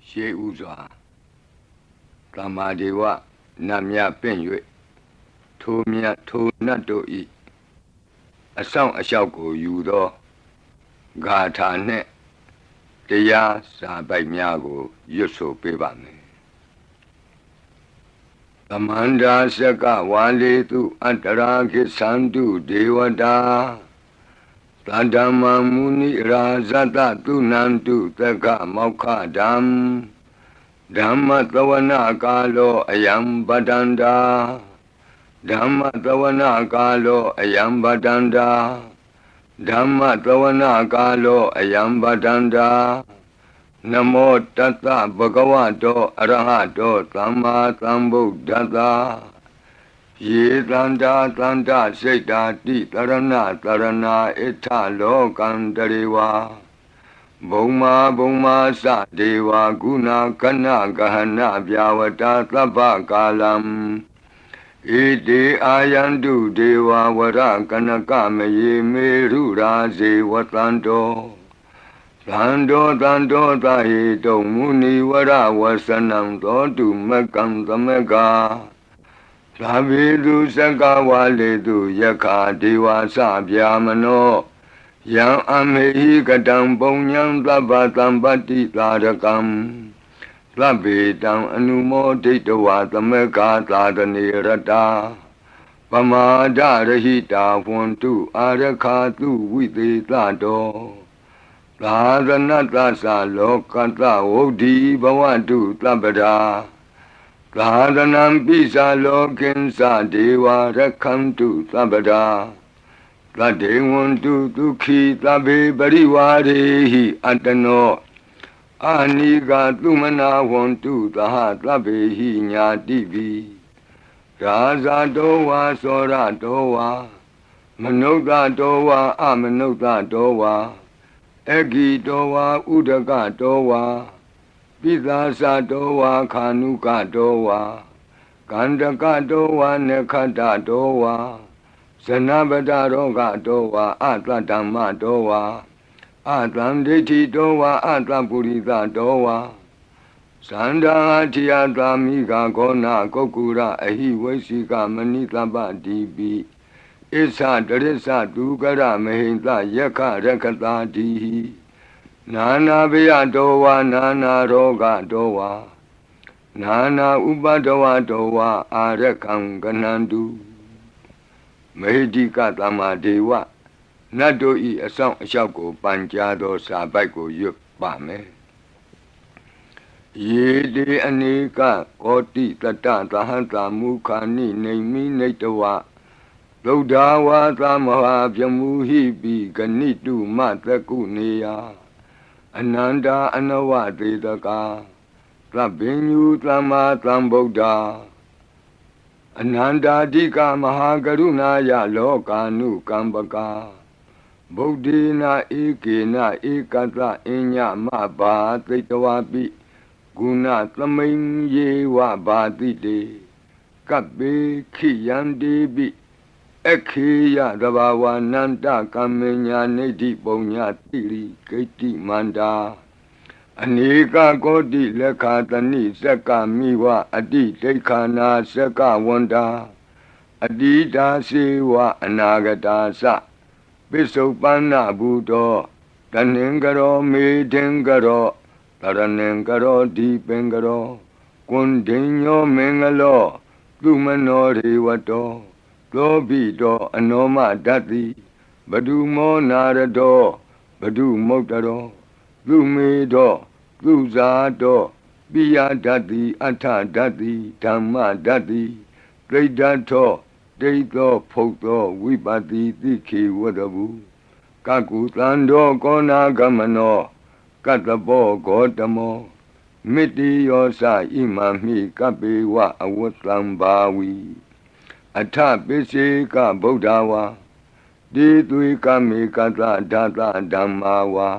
ရှေးဥစွာသမ္မာဒေဝနတ်မြတ်ပင့်၍ထိုမြတ်ထိုနတ်တို့ဤအဆောင်အလျှောက်ကိုယူသောဂါထာနှင့်တရားစာပိုက်များကိုရွတ်ဆိုပေးပါမယ်သမန္တာစကဝါလေတုအတ္တရာခိသန္တုဒေဝတာသတ္တမမုနိရာဇတတုနန္တုသက္ကမောက္ခဓမ္မဓမ္မသဝနာကာလောအယံပတန္တာဓမ္မသဝနာကာလောအယံပတန္တာဓမ္မသဝနာကာလောအယံပတန္တာနမောတတ္တဗဂဝတောအရဟတောသမ္မာသမ္ဗုဒ္ဓတ္တယေတန္တာတန္တစိတ်တာတိတရဏတရဏဣထလောကံတရေဝါဘုံမာသဒေဝဂုဏကနဂဟနဗျာဝတာသဗ္ဗကာလံဣတိအာယန္တုဒေဝဝရကနကမယေမေရုရာဇေဝတန္တောသန္တောသာဟိတုံမုနိဝရဝဆနံသောတုမကံသမကသာဝေတုစကဝါလေတုယက္ခာဒေဝစဗျာမနောယံအမေဟိကတံပုံညံသဗ္ဗသံပတ္တိသာရကံသဗ္ဗေတံအနုမောဒိတဝါသမကသာတနေရတာပမာဒရဟိတာဝန္တုအာရခာတုဝိသေသတောသာသနတ္တသလောကတ္တဝုဒ္ဓိဘဝတုသဗ္ဗရာသာသနံပိစာလောကိဉ္စဒေဝရက္ခန္တုသဗ္ဗရာသတ္တေဝန္တုဒုက္ခိသဗ္ဗေပရိဝါရေဟိအတ္တနောအာနိကသုမနာဝန္တုသဟသဗ္ဗေဟိညာတိပိရာဇာတောဝါသောရတောဝါမနုဿတောဝါအမနုဿတောဝါအဂိတောဝါဥဒကတောဝါပိသာသတောဝါခာနုကတောဝါကန္တကတောဝါနခတတောဝါဇနပတရောဂတောဝါအတ္တဓမ္မတောဝါအတ္တံဒိဋ္ဌိတောဝါအတ္တပုရိသတောဝါသန္တာထိယသာမိဂါဂောနာကုက္ကုရအဟိဝိသိကမဏိသဗ္ဗတိပိဣသတရိစ္ဆဒုက္ကရမဟိတယက္ခရက္ခတာတိနာနာဘယတောဝါနာနာရောဂတောဝါနာနာဥပဒဝတောဝါအာရခံကနန္တုမေဟိကသမ္မာဒေဝနတ်တို့ဤအဆောင်အလျှောက်ကိုပန်ကြားသောစာပိုက်ကိုရွတ်ပါမယ်ယေတိအနေကကောတိတတသဟံတာမုခာနိနေမိနေတဝသုဒ္ဓဝါသမဟာပြမူဟိပိဂဏိတုမတကုနေယအနန္တာအနဝသေတကာသဗ္ဗညုသမ္မာသမ္ဗုဒ္ဓအနန္တာတိကမဟာကရုဏာယလောကာနုကမ္ပကာဗုဒ္ဓေနဧကေနဧကတအညမဘာသိတဝပိဂုဏသမိန်ယေဝဘာတိတေကပ္ပေခိယန္တိပိခေယသဘာဝနန္တကမ္မညာနေတိပုံညာတိရိဂိတိမန္တာအနေကကောတိလက်ခာတဏိစက္ကမိဝအတိဒိဋ္ဌာနာစက္ကဝန္တာအတိတာစေဝအနာဂတာသပိစုပန္နဘူတောတဏင်္ဂရောမေထင်္ဂရောတရဏင်္ဂရောဒီပင်္ဂရောကွန်ဒိညောမင်္ဂလောသူမနောရေဝတောသောဘိတောအနောမဓတ္တိဘဒုမောနာရတောဘဒုမုတ်တရောသူမေတောသူဇာတောပိယဓတ္တိအထဓတ္တိဓမ္မဓတ္တိဒိဋ္ဌထောဒိဋ္ဌောဖုတ်သောဝိပတိတိခေဝတ္တဗုကကုသန္တောကောနာဂမနောကတ္တပောဂောတမောမိတိယောသဣမံမိကပ္ပေဝအဝတ္တံဘာဝီအထပိစေကဗုဒ္ဓဝါတိသွေကမေကတဓာတဓမ္မာဝါ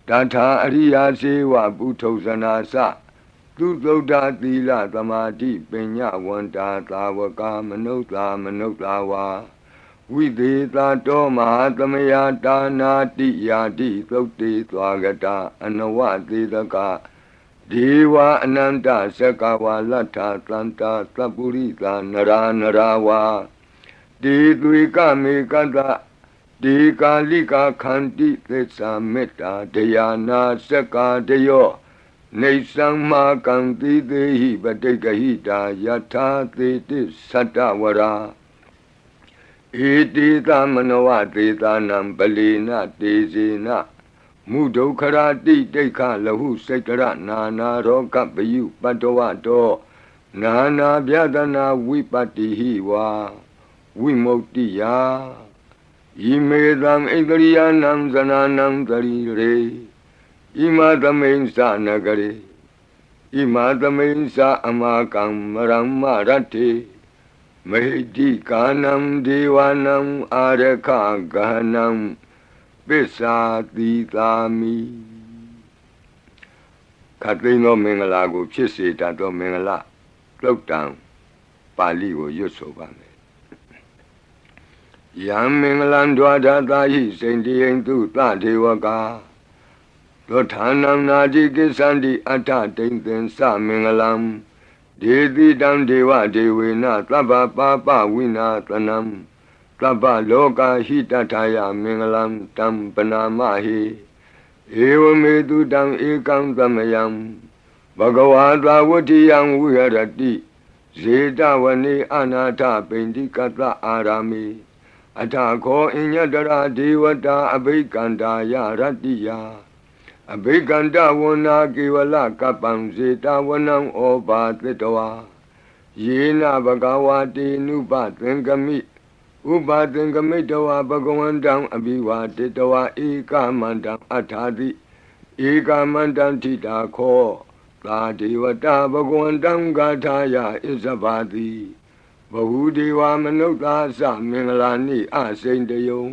တထာအရိယာစေဝပုထုဇနာသသူသုဒ္ဓသီလသမာဓိပညာဝန္တာသာဝကမနုဿာဝါဝိသေသတောမဟာသမယတာနာတိယာတိသုတ်တေသွားကတာအနဝသေတက ဒေဝအနန္တစကဝါလတ္ထသန္တာသပ္ပုရိသနရာနရာဝါဒေသွေကမေကတဒေကာလိကာခန္တိသစ္စာမေတ္တာဒယာနာစကာတယောနေသံမာကံတိသေဟိပတိကဟိတာယထာသေတိသတ္တဝရာဧတိသမနဝသေသနံပလီနတေဇေနမုဒုခရာတိတိခလဟုစိတ်တရနာနာရောဂပယုပတ္တဝတောနာနာဗျဒနာဝိပတ္တိဟိဝါဝိမု ക്തി ယာဣမေသံဣန္ဒရိယနံဇနာနံတရိရေဣမသမိန်သနဂရေဣမသမိန်သအမကံမရမရတ္တိမေတိကာနံဒေဝနံအာရခဂဟနံပစ္စာတိသာမိခတ်သိမ်းသောမင်္ဂလာကိုဖြစ်စေတတ်သောမင်္ဂလာသုတ်တံပါဠိကိုရွတ်ဆိုပါမယ်ယံမင်္ဂလံဒွါဒသာဟိစိန္တိယံသူသဒေဝကာသောဌာနံနာတိကိသန္တိအတ္ထတိန်သင်္စမင်္ဂလံဒေတိတံဒေဝဒေဝေနသဗ္ဗပါပဝိနာသနံသဗ္ဗလောကဟိတထာယမင်္ဂလံတံပနာမဟိဧဝမေတုတံဧကံသမယံဘဂဝါသဝတ္တိယံဝိဟရတိဇေတဝနေအနာထပိန္တိကတအာရာမိအထာခောအညတရာဒေဝတာအဘိကန္တာယရတ္တိယအဘိကန္တဝနာကေဝလကပ္ပံဇေတဝနံဩဘာသတ္တဝါယေနဘဂဝါတေနုပသင်္ကမိဥပသင်္ကမိတဝါဘဂဝန္တံအဘိဝါတေတဝါဧကမန္တံအထာတိဧကမန္တံထိတာခောသာဒေဝတာဘဂဝန္တံဂါထာယဣဇဘာတိဘဟုဒေဝမနုဿာသမင်္ဂလာနိအစိန်တယုံ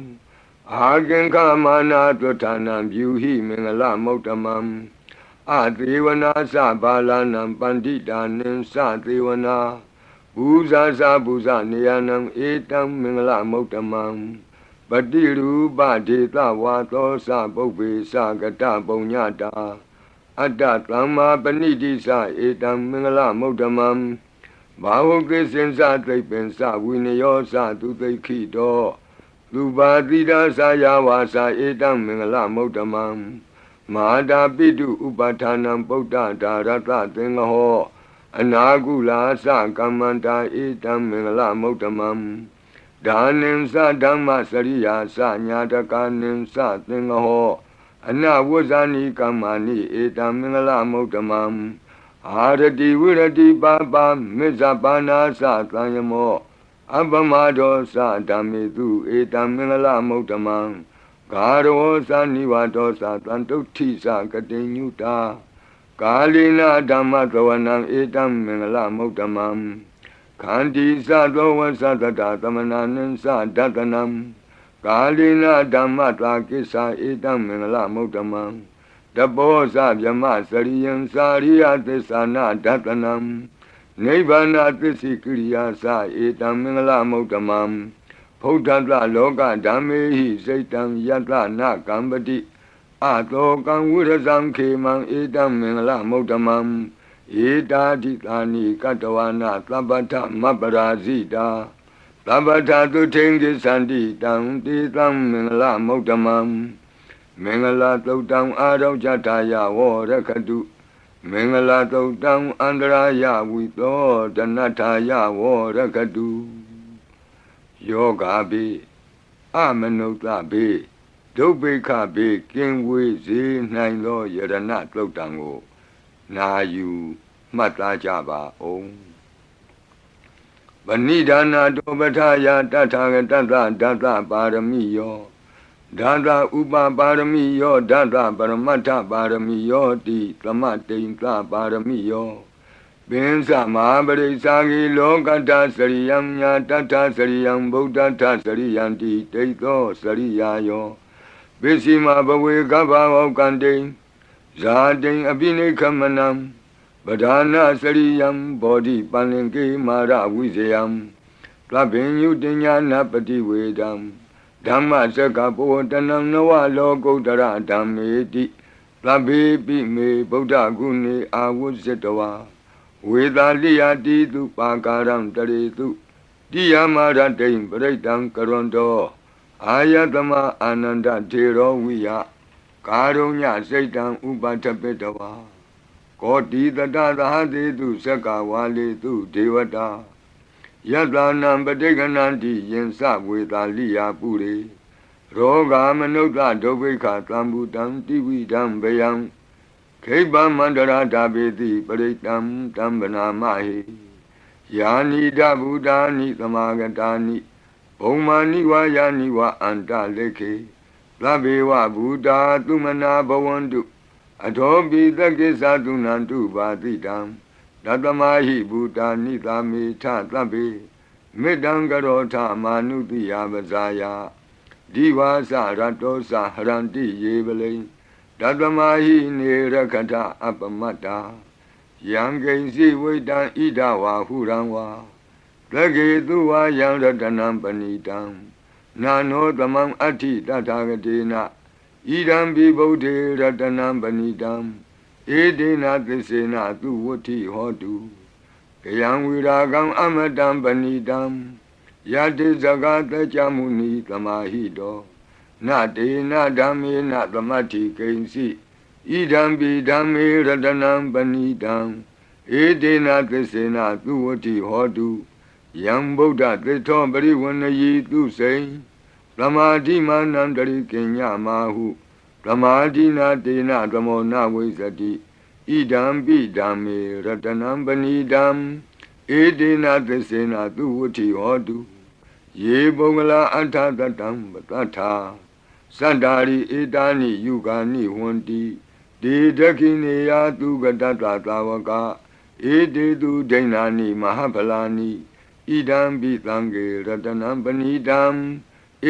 အာကင်္ခမာနာတွဋ္ဌာနံပြုဟိမင်္ဂလမௌတမံအသေဝနာသဘာလနံပန္တိတာနိသသေဝနာဘူဇာသဘူဇနေယနံဧတံမင်္ဂလမௌတမံပတိရူပဒေသဝါသောသပုပ္ပေသကတပုံညတာအတ္တသမ္မာပဏိတိသဧတံမင်္ဂလမௌတမံဘာဝကိစင်္စသိပ္ပင်္စဝိနယောသသူသိခိတောလူပါတိဒါသာယဝါစာဧတံမင်္ဂလမௌတမံမဟာတာပိတုဥပဌာနံပုဒ္ဒဒါရတသင်္ဃဟောအနာကုလာသကမ္မန္တာဧတံမင်္ဂလမௌတမံဒါနိသဓမ္မစရိယာသညာတကာနိသသင်္ဃဟောအနဝဇ္ဇာနိကမ္မာနိဧတံမင်္ဂလမௌတမံအာရတိဝိရတိပါပါမေဇပါနာသသံယမောအပမဒောသဓမ္မေတုဧတံမင်္ဂလမௌတမံဂါရောသနိဝါဒောသတံတုဋ္ဌိသကတိညုတာကာလိနာဓမ္မသဝနံဧတံမင်္ဂလမௌတမံခန္တီသသောဝသတတသမနာနိသဒတနံကာလိနာဓမ္မတာကိစ္ဆာဧတံမင်္ဂလမௌတမံတဘောဇဗြမစရိယံစာရိယသစ္ဆာနာဒတနံနိဗ္ဗာနသစ္စိကိရိယာသဧတံမင်္ဂလမௌတမံဗုဒ္ဓတလောကဓမ္မေဟိစိတ်တံယတနာကံပတိအတောကံဝိရဇံခေမံဧတံမင်္ဂလမௌတမံဧတာတိသာနိကတဝနာသဗ္ဗထမပရာဇိတာသဗ္ဗထသုထိန်ကိသန္တိတံတေတံမင်္ဂလမௌတမံမင်္ဂလာသုတ်တံအာရောကြတာယဝရခတုမင်္ဂလာသုတ်တံအန္တရာယဝိသောတနထာယဝရခတုယောဂါပိအမနုဿပိဒုဗ္ဗေခပိကင်ဝေစေနိုင်သောယရဏသုတ်တံကိုနာယူမှတ်သားကြပါအောင်ဗဏိဒါနာတောပထာယတထာဂတသဒသပါရမိယောဒါသဥပပါရမိယောဒါသပရမတ္ထပါရမိယောတိသမတိန်သပါရမိယောပင်စမဟာပရိစ္ဆာဂိလောကတ္တစရိယံညာတတ္ထစရိယံဗုဒ္ဓတ္ထစရိယံတိတိသောစရိယာယောပစ္စည်းမဘဝေကဗ္ဗဝကံတိဇာတိအပိနိခမနံပဓာနာစရိယံဘောဓိပန္လင်ကေမာရဝိဇယံသဗ္ဗညုတညာနပတိဝေဒံဓမ္မစကပောတနံနဝလောကုတ္တရဓမ္မေတိ သဗ္ဗေပိမေဗုဒ္ဓဂုဏေအာဝုဇ္ဇတဝါဝေသာလိယတိတုပါကာရံတရေတုတိယမရတိံပရိတံကရွန်တောအာယတမအာနန္ဒထေရောဝိယကာရုညစိတ်တံဥပထပိတဝါကောတိတတသဟတိတုသက္ကဝါလေတုဒေဝတာယတနံပဋိက္ခဏန္တိယင်္စဝေသာလိယပုရိရောဂာမနုဿဒုဗ္ဗိခသံဘူတံတိဝိဒံဘယံခိဗ္ဗမန္တရာဓာပေတိပရိတံတံဗနာမဟိယာနိဒဗုဒ္ဓာနိသမာဂတာနိဘုံမာနိဝါယာနိဝါအန္တလေခေသဗ္ဗေဝဗုဒ္ဓသုမနာဘဝန္တုအထောပိသက္ကိသသုနန္တုပါတိတံတတမဟိဗုဒ္ဓာနိသာမေထသဗ္ဗေမေတ္တံကရောထမာနုတိယပဇာယဒီဝါစရတောစဟရန္တိယေပလိတတမဟိနေရခထအပမတ္တာယံကိဉ္စီဝိတံဣဒဝါဟုရံဝါသကေတုဝါယံရတနံပဏိတံနာနောသမံအဋ္ဌိတထာဂတေနဣဒံပိဗုဒ္ဓေရတနံပဏိတံဧဒေနသစ္စေနသူဝဋ္ဌိဟောတုကယံဝိရာဂံအမတံပဏိတံယတိဇဂတကြမုနိသမာဟိတောနတေနဓမ္မေနသမတ္ထိကိဉ္စီဣဒံပိဓမ္မေရတနံပဏိတံဧဒေနသစ္စေနသူဝဋ္ဌိဟောတုယံဗုဒ္ဓသစ္ထောပရိဝဏယီသူစိံသမာဓိမာနံတရိကိညမာဟုသမာဓိနာတေနသမောနဝိဇ္ဇတိဣဒံပိဓမ္မေရတနံပဏိတံဧဒေနသစ္စေနသူဝဋ္ဌိဟောတုယေပုဂ္ဂလာအထသတံပတ္ထာသန္တာရိဧတာနိယုဂာနိဟွန္တိဒေဒခိနေယသူကတတသာဝကဧတေတုဒိဏာနိမဟာဖလာနိဣဒံပိသံဃေရတနံပဏိတံ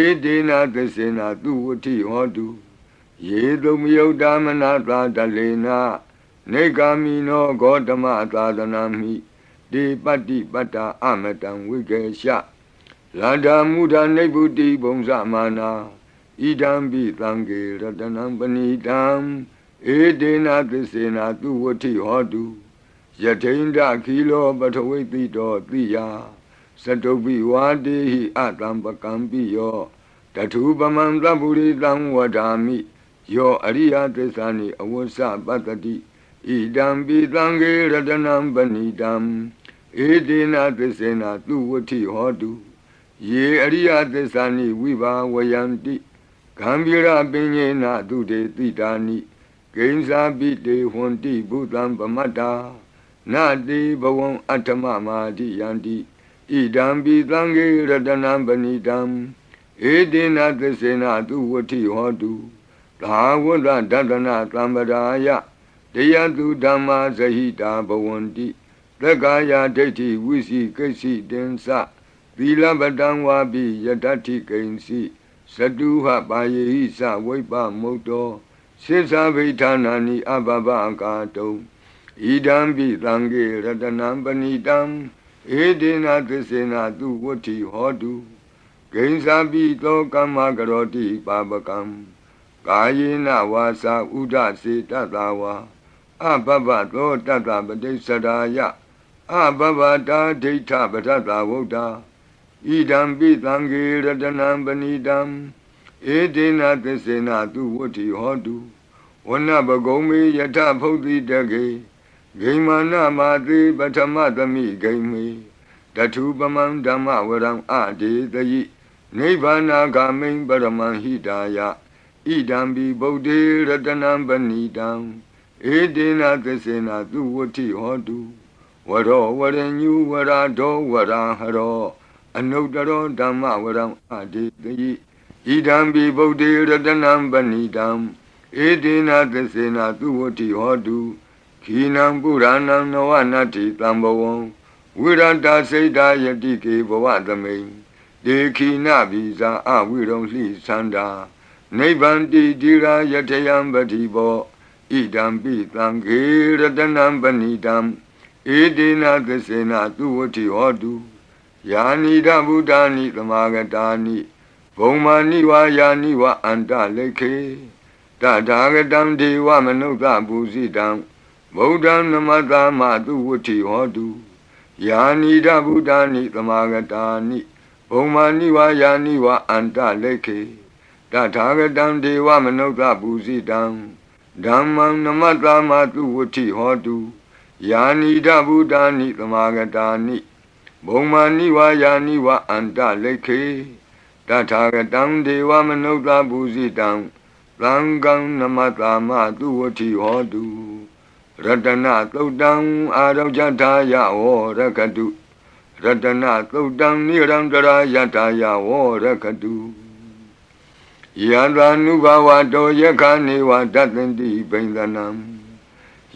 ဧတေနသစ္စေနသူဝဋ္ဌိဟောတုယေတုမယုတ်တမနာသာတလေနနေဂာမိနောဂေါတမသာသနာမိဒေပတ္တိပတ္တာအမတံဝိကေရှလန္ဒာမုဒနိဗ္ဗုတိဘုံဇမာနာဣဒံပိသံဃေရတနံပဏိတံဧတေနသစ္စေနသူဝဋ္ဌိဟောတုယထိန္ဒခိလောပထဝိတိတောတိယသတုပိဝါတေဟိအတံပကံပိယောတထုပမံသဗ္ဗုရိတံဝဒာမိယောအရိယသစ္စာနိအဝစ္စပတ္တိဣဒံပိသံဃေရတနံပဏိတံဧတေနသစ္စေနသူဝဋ္ဌိဟောတုယေအရိယသစ္စာနိဝိဘာဝယန္တိဂံဗီရပညေနသူတေတိတာနိကိဉ္စာပိတေဟွန္တိဘုသံပမတ္တာနတေဘဝံအဋ္ဌမမာတိယန္တိဣဒံပိသံဃေရတနံပဏိတံဧတေနသစ္စေနသူဝဋ္ဌိဟောတုသာဝတ္တဒတနာသံပရာယတယတုဓမ္မာဇဟိတာဘဝန္တိသက္ကာယဒိဋ္ဌိဝိစီကိစ္စိတင်္စသီလပတံဝါပိယတ္ထိကိဉ္စီသတုဟပါယေဟိသဝိပ္ပမုတ်တောစိသဗိဌာနာနိအဘဘအကာတုံဣဒံပိသံဃေရတနံပဏိတံဧတေနသစ္စေနသူဝဋ္ဌိဟောတုဂိဉ္စာပိသောကမ္မကရောတိပါပကံကာယေနဝါစာဥဒစေတတဝါအဘဘသောတတပတိစ္ဆရာယအဘဘတာဒိဋ္ဌပထတဝုဒ္ဓဣဒံပိသံဃေရတနံပဏိတံဧတေနသစ္စေနသူဝဋ္ဌိဟောတုဝနပဂုံမေယထဖုတ်တိတကေဂိမာနမာတိပထမသမိဂိမေတထုပမံဓမ္မဝရံအဒေတယိနိဗ္ဗာနာဂမိံပရမံဟိတာယဣဒံပိဗုဒ္ဓေရတနံပဏိတံဧတေနသစ္စေနသူဝဋ္ဌိဟောတုဝရောဝရညုဝရာဒောဝရာဟရောအနုတ္တရောဓမ္မဝရံအဒေတယိဣဒံပိဗုဒ္ဓေရတနံပဏိတံဧတေနသစ္စေနသူဝဋ္ဌိဟောတုခိနံပုရဏံနဝနတ္ထိတံဘဝံဝိရတစိတ်တာယတိကေဘဝသမိန်ဒေခိနဗိဇာအဝိရုံလှိသန္တာနိဗ္ဗန္တိတိရာယထယံပတိဘောဣဒံပိသံဃေရတနံပဏိတံဧတေနသစ္စေနသူဝဋ္ဌိဟောတုယာနိဒဗုဒ္ဓာနိသမာဂတာနိဘုံမာနိဝါယာနိဝအန္တလိခေတ Tatagatam Deva Manuka Busidam Bodham Namatama Tu Vuti Hodu Yanida Buddhani Tamagatani Omaniwa Yaniwa Anta Leke Tatagatam Deva Manuka Busidam Dhammam Namatama Tu Vuti Hodu Yanida Buddhani Tamagatani Omaniwa Yaniwa Anta Leke Tatagatam Deva Manuka Busidam Langam Namatama Duwati Hodu Ratana Todang Arajataya O Rakadu Ratana Todang Nirandara Yataya O Rakadu Yadanubawa Do Yakaniwa Datandi Bendanam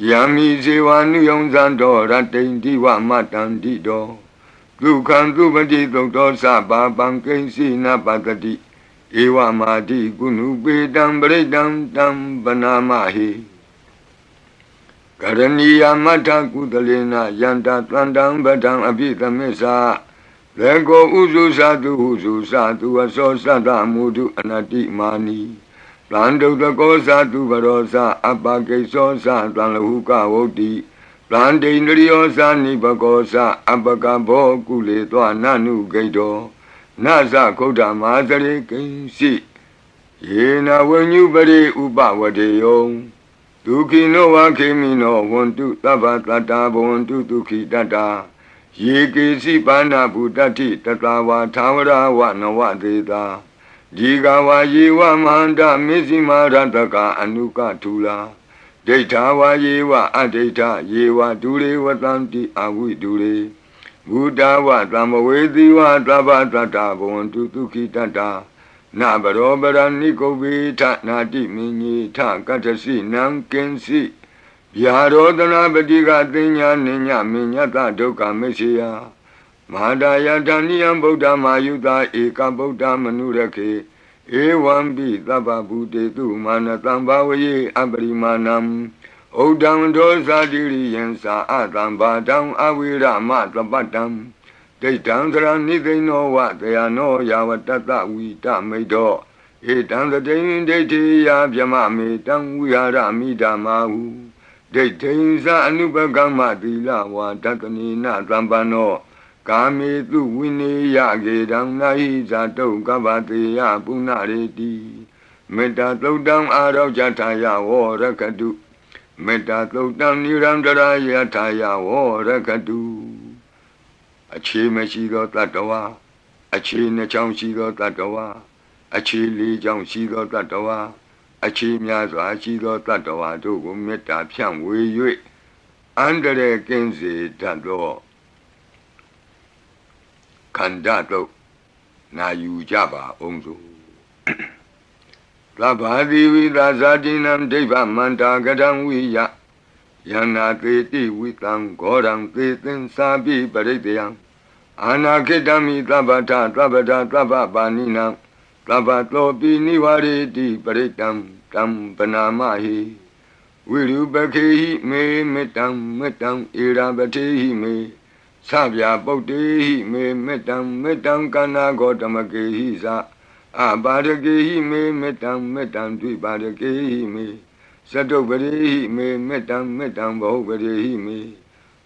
Yami Zewanu Yonzando Ratendi Wa Matandi Do Dukan Dubadi Doktor Saba Bankensi Napatati Ewa Madi Gunu Bedam Bredam Dam Banamahi Karaniya Mata Kudalena Yanta Tlandam Badam Abita Mesa Lego Uzu Sadu Aso Sada Mudu Anati Mani Plando the Gosa tu Barosa Abake Sosa Tlanhuka Woti Plande Nriosa Nibagosa Abakabo Kule Nanu Gaido Nasa Koda Mazare Kinsi Yena when you bade Uba Wadeyo Duki no Wakimino want to Tabatata want to Tuki Data Yiki Sipana Budati Tatawa Tawara Wanawa Deda Jigawa Yewa Manda Mizima Rataka Anuka Tula Data Yewa Adeta Yewa Dure Watanti Awi Dure Buddha wa Tamawedi wa Tabatata Bontu Tuki Tata Nabarobara Nikobi Tatnati Mini Takatasi Nankensi Yarodana Badiga Dinya Ninya Minyata Doka Mesia Madaya Daniam Buddha Mayuda Eka Buddha Manurake Ewambi Taba Bude Tu Manatambawaye Abrimanam Odam Dosa Diriyensa Adam Badam Awira Matabatam They Tanzra they know what they are no Yawatata Wita Medo Etan the day they tea Yamami Tam Wiara Midamahu They Tainza Anubagama Dila Watanina Zambano Kami Tu Winnie Yagedam Nahiza To Gavatia Punareti Meta Todam Arau Jataya or Rakadu Meta Todam Nirandara Yataya or Rakadu Achi Meshido Tatawa Achi Nacham Shido Tatawa Achi Li Jam Shido Tatawa Achi Miazo Shido Tatawa to Meta Pian Wei Under the Kenzi Tado Kandato Na Yujaba Onzo Labadi Vidazadinam Deva Manta Gadam Wiya Yana Teti Witam Godam Tetin Sabi Baridiam Anakidami Tabata Baninam Tabato Biniwari Di Baritam Tam Panamahi Wiru Bakehi Me Metam Irabatehi Me Sabya Botehi Me Metam Kana Gotamakehi Sa Abadakehi Me Metam Dibadakehi Me Sato Badehi Me Metam Bobadehi Me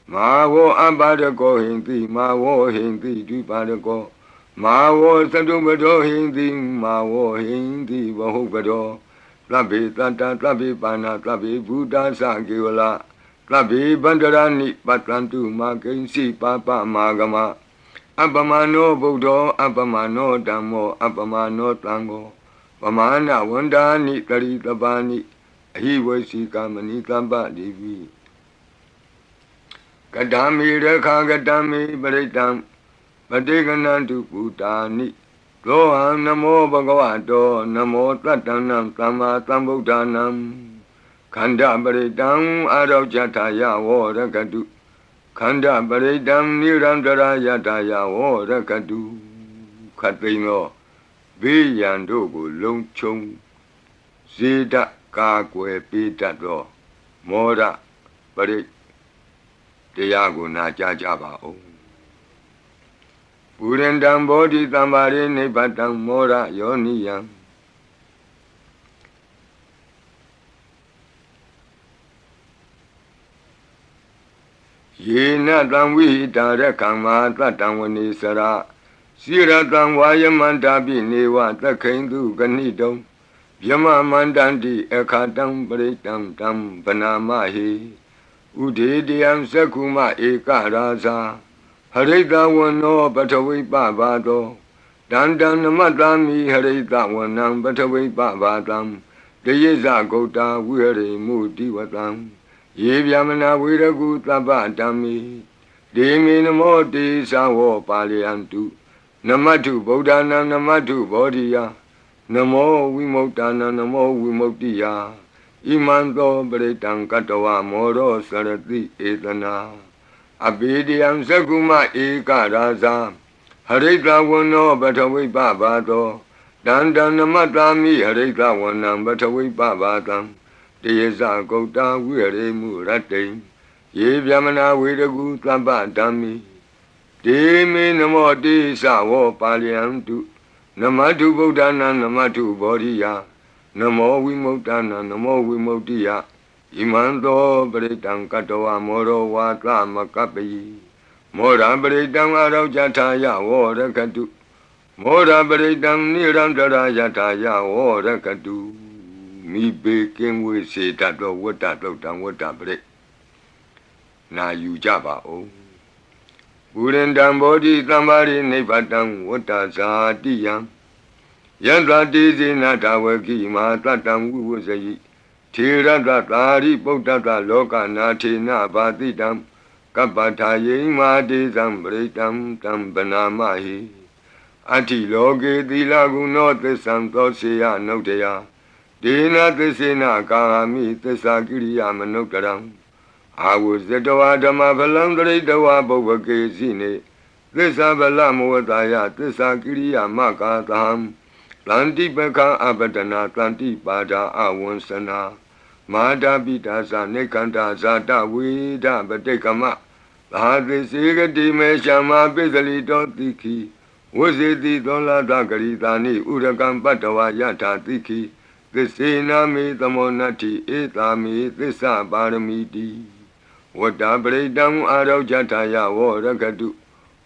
Mawo Abadako Hindi Mawo Hindi Dibadako Mawo Sato Bado Hindi Mawo Hindi Bahobado Tlabi Tata Tlabi Pana Tlabi Buddha Sagiwala Tlabi Bandarani Patlantu Makensi Papa Magama Abamano Bodo Abamano Damo Abamano Tango Pamana Wandani Karitabani He was Kamani Tamba Divi Kadami Reka Gadami Baritam Badiganantu Putani Loham Namo Bhagavato Namo Tatanam Tama Tambudanam Kanda Baritam Arajataya Rakadu Kanda Baritam Nirandara Yataya Rakadu Katino Viyandogo Longchong Zida Kakwe Pitato Mora Barit Tiago Najajaba O Purendam Bodhi Tambari Nipatam Mora Yoniyam ယေနတံဝိဟိတာရခံမာတတံဝနေစရစိရတံဝါယမန္တာပိနေဝသခိန်တုကဏိတုံဗျမမန္တန္တိအခါတံပရိတံတံဗနာမဟိဥဒေတယံသက္ခုမဧကရာဇာဟရိတဝနောပထဝိပဘာသောဒန္တံနမတ္တာမိဟရိတဝနံပထဝိပဘာတံတယေဇဂௌတာဝိဟရိမုတိဝတံယေဗျမနာဝေရကုသဗ္ဗဓမ္မိဒေမေနမောတေသဝောပါလယန္တုနမတုဗုဒ္ဓနာနမတုဘောဓိယနမောဝိမု ക്ത နာနမောဝိမု ക്തി ယဣမံသောပရိတံကတဝမောရောစရတိဧတနာအဘေဒယံသက္ကုမဧကရာဇာဟရိတဝနောပထဝိပဘာသောဒန္တံနမတ္တာမိဟရိတဝနံပထဝိပဘာတံတယေဇဂௌတာဝိဟရိမုရတ္တိယေဗျမနာဝေရကုသဗ္ဗဓမ္မိဒေမေနမောတိသဝောပါလယန္တုနမတုဗုဒ္ဓနာနမတုဘောဓိယနမောဝိမု ക്ത နာနမောဝိမု ക്തി ယဣမံသောပရိတံကတဝမောရောဝါသမကပ္ပိမောရပရိတံအရောကြထာယဝောရကတုမောရပရိတံနိရန္တရာယထာယဝောရကတုမိဘေကင်းဝေစေတတ်သောဝတ္တတုတ်တံဝတ္တပရိနာယူကြပါဦးပုရိန္တံဘောဓိသမ္မာရိနိဗ္ဗတံဝတ္တဇာတိယံယန္တတိဇေနတဝကိမာတတံဝိဝဇယိထေရတသာရိပုတ္တတလောကနာထေနဘာတိတံကပ္ပထာယိမာတေဇံပရိတံတံဗနာမဟိအတ္တိလောကေသီလဂုဏောသစ္ဆံသောစေယနုတ္တယဒေနသစ္စေနကာမိသစ္စာကိရိယာမနုတ္တရံအာဝဇတဝဓမ္မဖလံတရိတဝဘုဗ္ဗကေစီနေသစ္စာဗလမဝတယသစ္စာကိရိယာမကာသံတန္တိပကံအပတနာတန္တိပါဒာအဝံစနာမာတာပိတာသနေကန္တာဇာတဝေဒပတိကမသာသစေကတိမေရှမပိစလိတောတိခိဝဇေတိသောလာတဂရိတာနိဥရကံပတ္တဝယထာတိခိသစ္စေနာမေသမောနတ္တိဧတာမေသစ္စာပါရမီတိဝတ္တပရိတံအာရောကြထာယဝောရကတု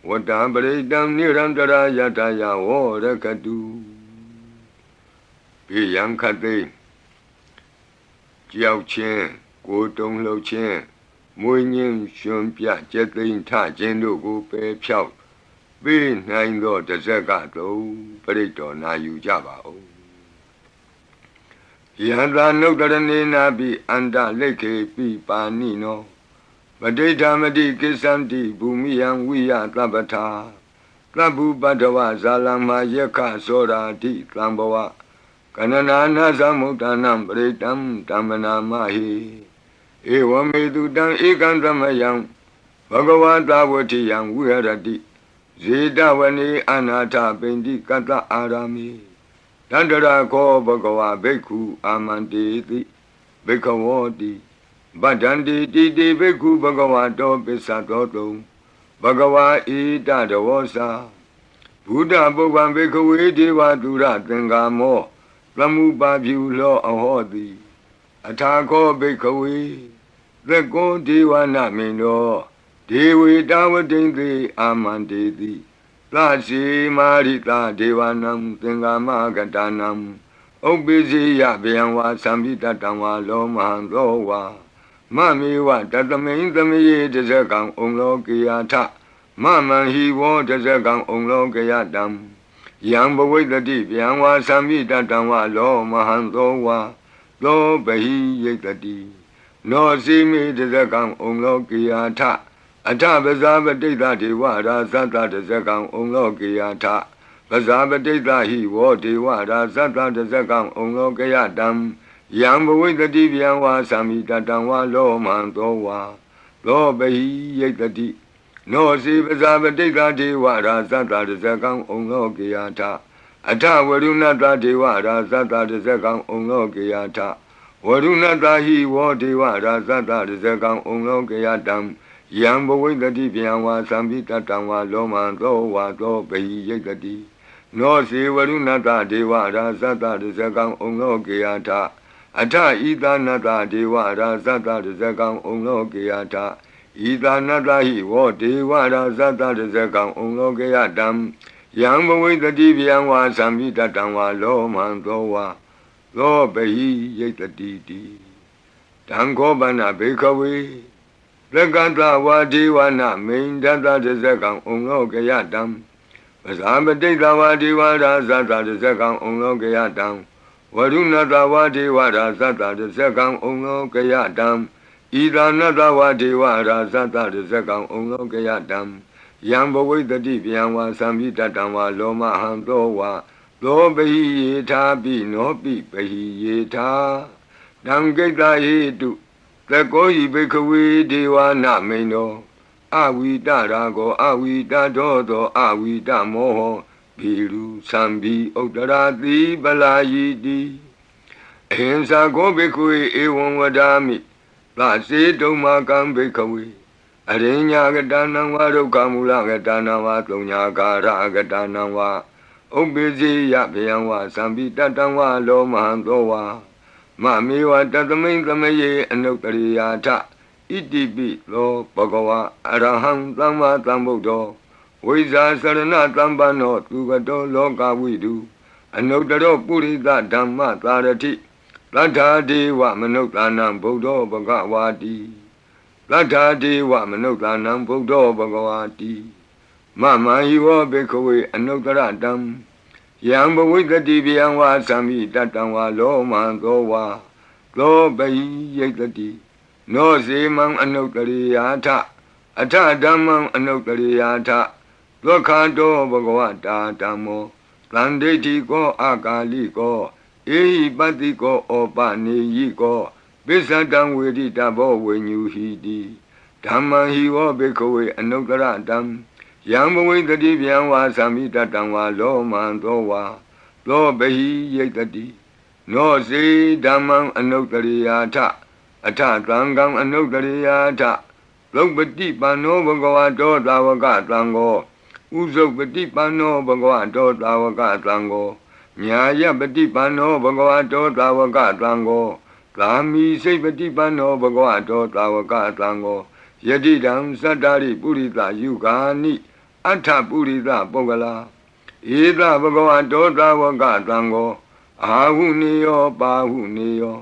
ဝတ္တပရိတံနိရန္တရာယထာယဝောရကတုဘေယံခတိကြောက်ခြင်းကိုယ်တုံလှုပ်ခြင်းမွေးငင်းရှင်ပြကျက်သိမ်းထခြင်းတို့ကိုပယ်ဖြောက်ပေးနိုင်သောတဇက်ကတုံပရိတော်နာယူကြပါဦးယန္တာနုတ္တရဏေနာပိအန္တလိခေပိပါဏိနောပဋိဋ္ဌာမတိကိစ္ဆန္တိဘူမိယံဝိယသဗ္ဗထာသဗ္ဗုပတ္တဝဇာလမယက္ခသောရာတိသံဘဝကနနာနာသမုဒ္ဒနာပရိတံတမ္မနာမဟိဧဝမေတုတံဧကံသမယံဘဂဝတာဝတိယံဝိဟရတိဇေတဝနေအနာထပိန္တိကတ္တအာရမိတန္တရာခောဘဂဝဘိက္ခုအာမန္တေတိဘိက္ခဝောတိဗဒ္ဒန္တိတိတိဘိက္ခုဘဂဝတောပစ္စသောတုံဘဂဝါဣတတဝောစာဘုဒ္ဓပုဗ္ဗံဘိက္ခဝေဒေဝတုရသင်္ကာမောသမုပါပြုလောအဟောတိအထာခောဘိက္ခဝေသက္ကောဒေဝနာမိန်သောဒေဝေတဝတိံသေအာမန္တေတိသစီမာရိတာဒေဝနံသင်္ကာမကတနံဥပ္ပိစီယဗျံဝါသံပိတတံဝါလောမဟံသောဝါမမေဝတတမိန်သမယေတဇကံဩလောကေယထမမံဟိဝောတဇကံဩလောကေယတံယံဘဝိတတိဗျံဝါသံပိတတံဝါလောမဟံသောဝါသောဘဟိယိတတိနောစီမေတဇကံဩလောကေယထအထပဇာပတိတ္တဒေဝရာဇတတဇကံဩလောကေယထပဇာပတိတ္တဟိဝောဒေဝရာဇတတဇကံဩလောကေယတံယံဘဝိတတိဗျံဝါသံမိတတံဝါလောမံသောဝါသောဘဟိယိတတိနောစီပဇာပတိတ္တဒေဝရာဇတတဇကံဩလောကေယထအထဝရုဏတဒေဝရာဇတတဇကံဩလောကေယထဝရုဏတဟိဝောဒေဝရာဇတတဇကံဩလောကေယတံယံဘဝိတတိဗျံဝါသံပိတတံဝါလောမံသောဝါသောဘဟိယိတတိနောစီဝရုဏတဒေဝရာဇတတဇကံဩလောကေယထအထဣသနတဒေဝရာဇတတဇကံဩလောကေယထဣ ဤသာနတဟိဝောဒေဝရာဇတတဇကံဩလောကေယတံယံဘဝိတတိဗျံဝါသံမိတတံဝါလောမံသောဝါသောပဟိယိတတိတိတံခောပနဘေခဝေလကတဝါဒေဝနာမိန်တတတဇကံဩလောကေယတံပဇာပတိတဝါဒေဝရာဇတတဇကံဩလောကေယတံဝရုဏတဝါဒေဝရာဇတတဇကံဩလောကေယတံဣဒာနတဝါဒေဝရာဇတတဇကံဩလောကေယတံယံဘဝိတတိဗျံဝါသံမိတတံဝါလောမဟံသောဝါသောပဟိယေထာပိနောပိပဟိယေထာတံကိတ္တဟိတုသကောယိဘိခဝေဒေဝနာမိန်တော်အဝိတရာကောအဝိတတောသောအဝိတမောဟဘီရုသံဘီဥတ္တရာတိပလာယိတိအဟိံစာကောဘိခဝေဧဝံဝဒာမိသာစေတုံမာကံဘိခဝေအရိညာကတနံဝါဒုက္ခမူလကတနံဝါသုံးညာကာရကတနံဝါဥပ္ပိစေယဗျံဝါသံပိတတံဝါလောမဟံသောဝါမမေဝတသမိန်သမယေအနုတ္တရိယာထဣတိပိသောဘဂဝါအရဟံသမ္မာသမ္ဗုဒ္ဓောဝိဇာစရဏသမ္ပန္နောသူကတောလောကဝိတုအနုတ္တရောပုရိသဓမ္မသာရတိသတ္ထာဒေဝမနုဿာနံဗုဒ္ဓောဘဂဝါတိသတ္ထာဒေဝမနုဿာနံဗုဒ္ဓောဘဂဝါတိမမဟိဝောဘေခဝေအနုတ္တရတံယံဘဝိတတိဗျံဝါသံမိတတံဝါလောမံသောဝါသောပဟိယိတတိနောစေမံအနုတ္တရိယာထအထဓမ္မံအနုတ္တရိယာထဒုက္ခတောဘဂဝတာဓမ္မောသန္တိတိကောအာကာလိကောဧဟိပတ္တိကောဩပနေယိကောပိစ္ဆတံဝေတိတဘောဝိညူဟိတိဓမ္မံဟိဝောဘေခဝေအနုတ္တရတံယံဘဝိတတိဗျံဝါသံမိတတံဝါလောမံသောဝါသောပဟိယိတတိနောစေဓမ္မံအနုတ္တရိယာထအထသံဃံအနုတ္တရိယာထသုပတိပန္နောဘဂဝတောသာဝကသံဃောဥဇုပတိပန္နောဘဂဝတောသာဝကသံဃောညာယပတိပန္နောဘဂဝတောသာဝကသံဃောသာမိစိတ်ပတိပန္နောဘဂဝတောသာဝကသံဃောယတိတံသတ္တရိပုရိသယုဂာနိအထပုရိသပုဂ္ဂလာဧသဘဂဝတောသာဝကသံဃောအာဟုနေယောပါဟုနေယော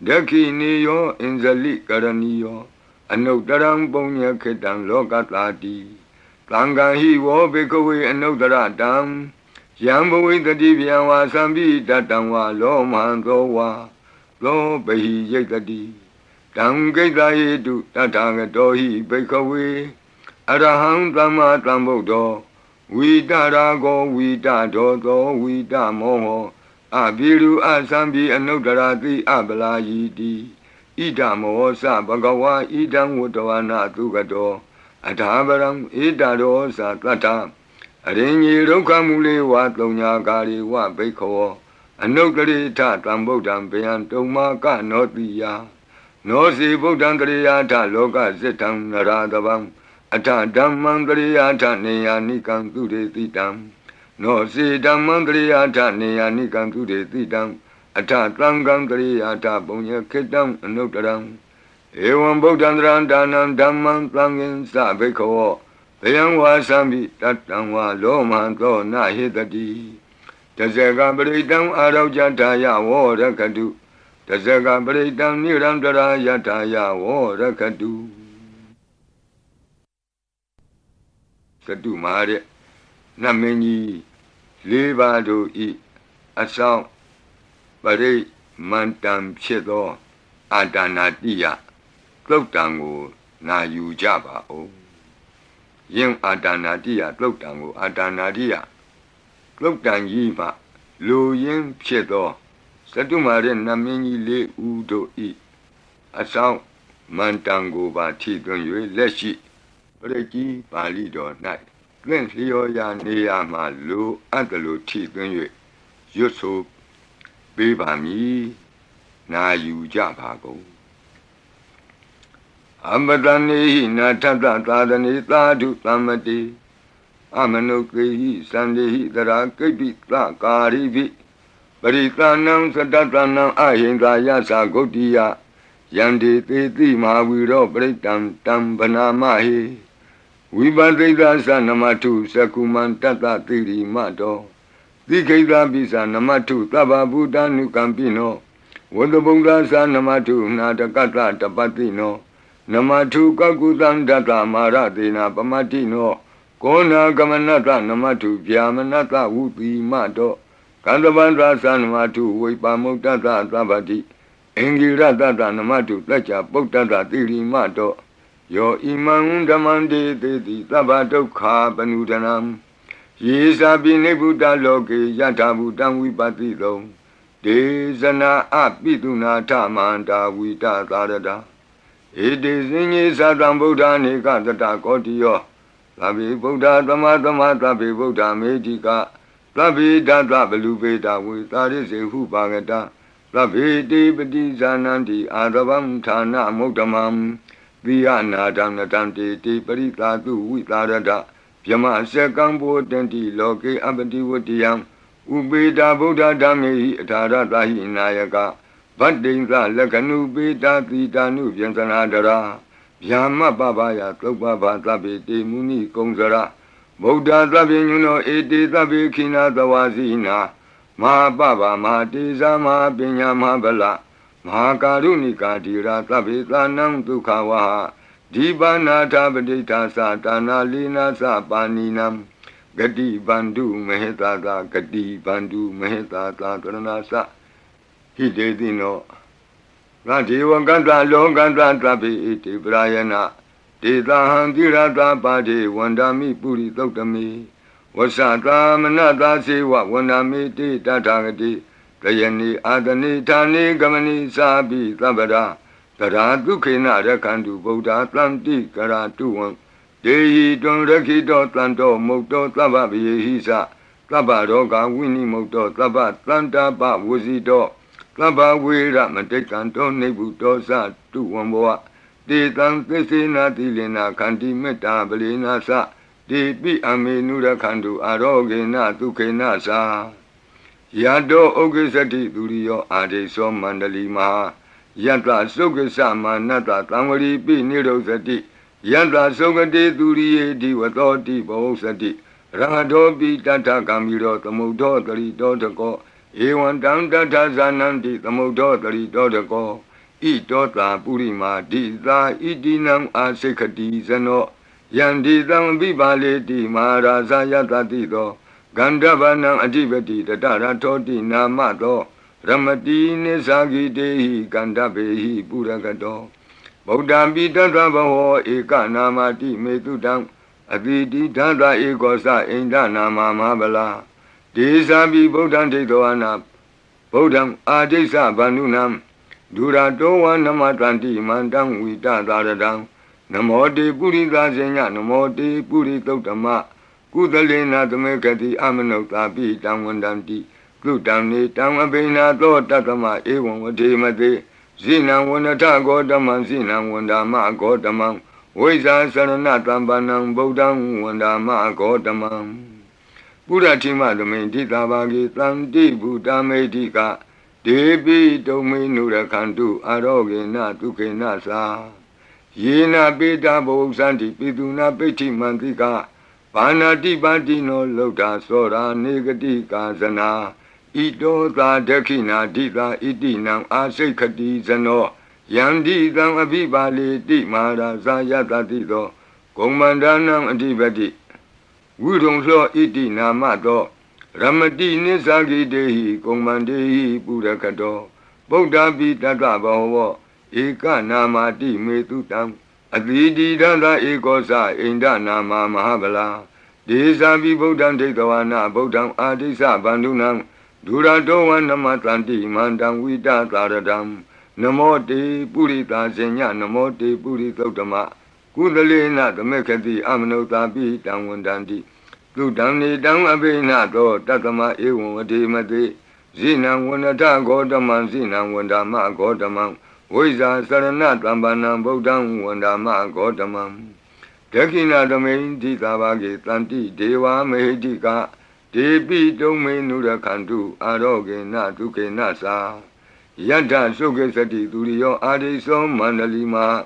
ဒက္ခိနေယောအင်ဇလိကရဏီယောအနုတ္တရံပုညခေတံလောကတာတိသံဃာဟိဝောဘေကဝေအနုတ္တရတံယံဘဝိတတိဗျံဝါသံပိတတံဝါလောမံသောဝါသောပဟိယိတတိတံကိတ္တဟိတုတထာဂတောဟိဘေကဝေအရဟံသမ္မာသမ္ဗုဒ္ဓောဝိတရာကောဝိတဒောသောဝိတမောဟောအဘိရုအသံပိအနုတ္တရာတိအပလာယိတိဣဒမောသဘဂဝါဣဒံဝတ္တဝနာသုကတောအထာပရံဣဒရောသတတ္ထအရိညေဒုက္ခမူလေဝသုံးညာကာရိဝဘိခောအနုတ္တရိထတံဗုဒ္ဓံဗျံတုံမာကနောတိယနောစီဗုဒ္ဓံတရိယာထလောကဇိတံနရာတဗံအထဓမ္မံတရိယာထနေယာနိကံသူရေတိတံနောစီဓမ္မံတရိယာထနေယာနိကံသူရေတိတံအထသံဃံတရိယာထပုံညခေတံအနုတ္တရံဧဝံဗုဒ္ဓံတရံဒါနံဓမ္မံသံဃင်္စဘိခောဗျံဝါသံပိတတံဝါလောမံသောနဟိတတိတဇဂပရိတံအာရောကြထာယဝောရခတုတဇဂပရိတံနိရံတရာယထာယဝောရခတုသတုမာရဲ့နမင်းကြီးလေးပါးတို့ဤအဆောင်ပရိမန္တံဖြစ်သောအာဒါနာတိယသုတ်တံကိုနာယူကြပါဦးယင်အာဒါနာတိယသုတ်တံကိုအာဒါနာတိယသုတ်တံကြီးမှလူရင်းဖြစ်သောသတုမာရဲ့နမင်းကြီးလေးဦးတို့ဤအဆောင်မန္တံကိုပါထိသွင်း၍လက်ရှိပရိကြီးပါဠိတော်၌သင်လျော်ရာနေရာမှလူအပ်တယ်လို့ထိသွင်း၍ရွတ်ဆိုပေးပါမည်နာယူကြပါကုန်အမတနေဟိနာထတသာသနေသာဓုသမ္မတိအမနုကေဟိသန္တေဟိတရာကိပိသကာရိပိပရိသနံသတ္တနံအဟိန္ဒာယသဂုတ်တိယ Yandi Titi Maviro Britam Tam Banamahi Vibadita Sanamatu Sakuman Tata Tiri Mato Dikeda Bisa Namatu Taba Buddha Nukampino Wadabunga Sanamatu Natakata Tapatino Namatu Kakutan Data Maratina Pamatino Kona Gamanata Namatu Vyamanata Upi Mato Kandavandra Sanamatu Vipamutata Tabati Engirata Namatu Tacha Potata Tiri Mato Yo Imam Damande Teti Tabato Ka Panudanam Yesa Binebuta Loke Yatabutam Vipatito Desana Apituna Tamanta Vita Tarada It is in Sadam Buddha Nikata Kotio Tabi Buddha Tamatama Tabi Buddha Medica Tabi Data Belubeta with Taris Hupagata Tabi Debati Zananti Adabam Tana Motamam Viana Damnatanti Tiparita Tu Vitarada Yama Sekambo Tenti Loke Abati Wutiam Ubeda Buddha Dami Taratahi Nayaka Badinga Lakanu Beta Titanu Yantanadara Yama Babaya Topaba Tabi Muni Kongzara Buddha Tabinuno Eti Tabi Kina Tawazina Ma Baba Ma Tiza Ma Pinya Mabala Ma Karunika Tira Tabi Tanam Tukawaha Dibana Tabadita Satana Lina Sapaninam Gadi Bandu Mehetata Gadi Bandu Mehetata Taranasa Hidedino Radiwa Ganda Longanda Tabi Iti Brayana Dita Handirata Padi Wandami Puri Totami Wasata Manata Sewa Wandami Ti Tatagati Kayani Adani Tani Gamani Sabi Tabada Tara Dukina Rakandu Buddha Tlanti Karatuan Dehi Don Rakito Tlanto Mokto Tababi Hisa Tabaroga Winnie Mokto Tabat Tlanta Ba Wuzito Taba Wira Matekanto Nebuto Sa Tuamboa De Tan Tesina Tilina Kanti Meta Belina Sa De Pi Amenura Kandu Arogena Tukena Sa Yado Ogesati Durio Ade So Mandali Maha Yanta Sokasa Manata Tamari Pi Nirosati Yanta Sokate Durie Diwatoti Bosati Rangadobi Tata Kamiro Tamudo Tari Dotako Ewan Tanta Zananti Tamudo Tari Dotako I Dota Purima Dita Idinam Asekati Zano Yandi Tam Bibale Di Maharaza Yatatito Gandavanam Adibati Tatara Toti Namato Ramati Nesagi Dehi Gandabehi Puragato Buddha Bidata Baho Eka Namati Metudam Aditi Tata Ekosa Inda Nama Mahabala Desabi Buddha Tedoana Buddham Adesa Banunam Durato Namatanti Mandam Vita Taradam Namote Purita Zenya Namote Puritotama Kudalena Tamekati Amanota Pitam Wandanti Kutamni Tamabina To Tatama Ewan Vademate Zina Wanata Godaman Zina Wandama Godamam Weza Saranatambanam Bodam Wandama Godamam Puratima Dominti Tabagi Tanti Buddha Medika Debi Domi Nurakantu Arogena Tukena Sa Yena Beta Bosanti Piduna Peti Mantika Panati Bandino Lota Sora Negati Kazana Ito Ta Dekina Dita Itinam Asekati Zano Yandi Tam Abibali Di Mara Zayatatido Komandanam Adibati Wudong Lo Iti Namato Ramati Nisagi Dehi Komandehi Purakato Buddha Bitata Baho Eka Namati Metutam Adidi Dada Ekosa Inda Nama Mahabala Desabi Buddham Tekawana Buddham Adisa Bandunam Duradowan Namatanti Mandam Vita Taradam Namote Purita Zenya Namote Puritotama Kudalena Tamekati Amanota Pitam Wandanti Tudamni Dam Abena To Tatama Ewan Vademate Zina Wanata Godaman Zina Wandama Godamam Weza Sarana Tambanam Bodam Wandama Godamam Dekina Domain Titabagi Tanti Deva Mehedika Debi Domain Nurakantu Aroge Natuke Nasa Yata Suke Sati Turiyo Adiso Mandalima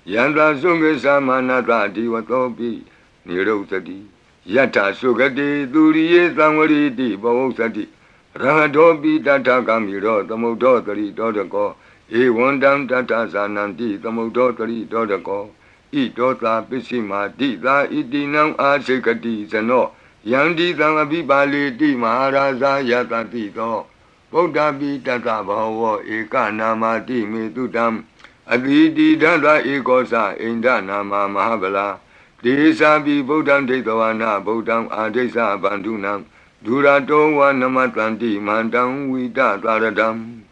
Yanta Suke Samanata Divatopi Niro Sati Yata Sukati Turiye Samari Divo Sati Rahatopi Tata Kamiro Tamodotari Dodako Ewandam Tata Sananti Tamodotari Dodako Idota Pisima Dita Itinam Asekati Sano Yandi Tangabibali Di Maharaja Yatati Do Buddha Tata Bhava Eka Nama Di Metutam Aditi Dada Ekosa Inda Nama Mahabala Desa Bi Buddham Detawana Buddham Adesa Bandunam Durato Wa Namatanti Mandam Vita Taradam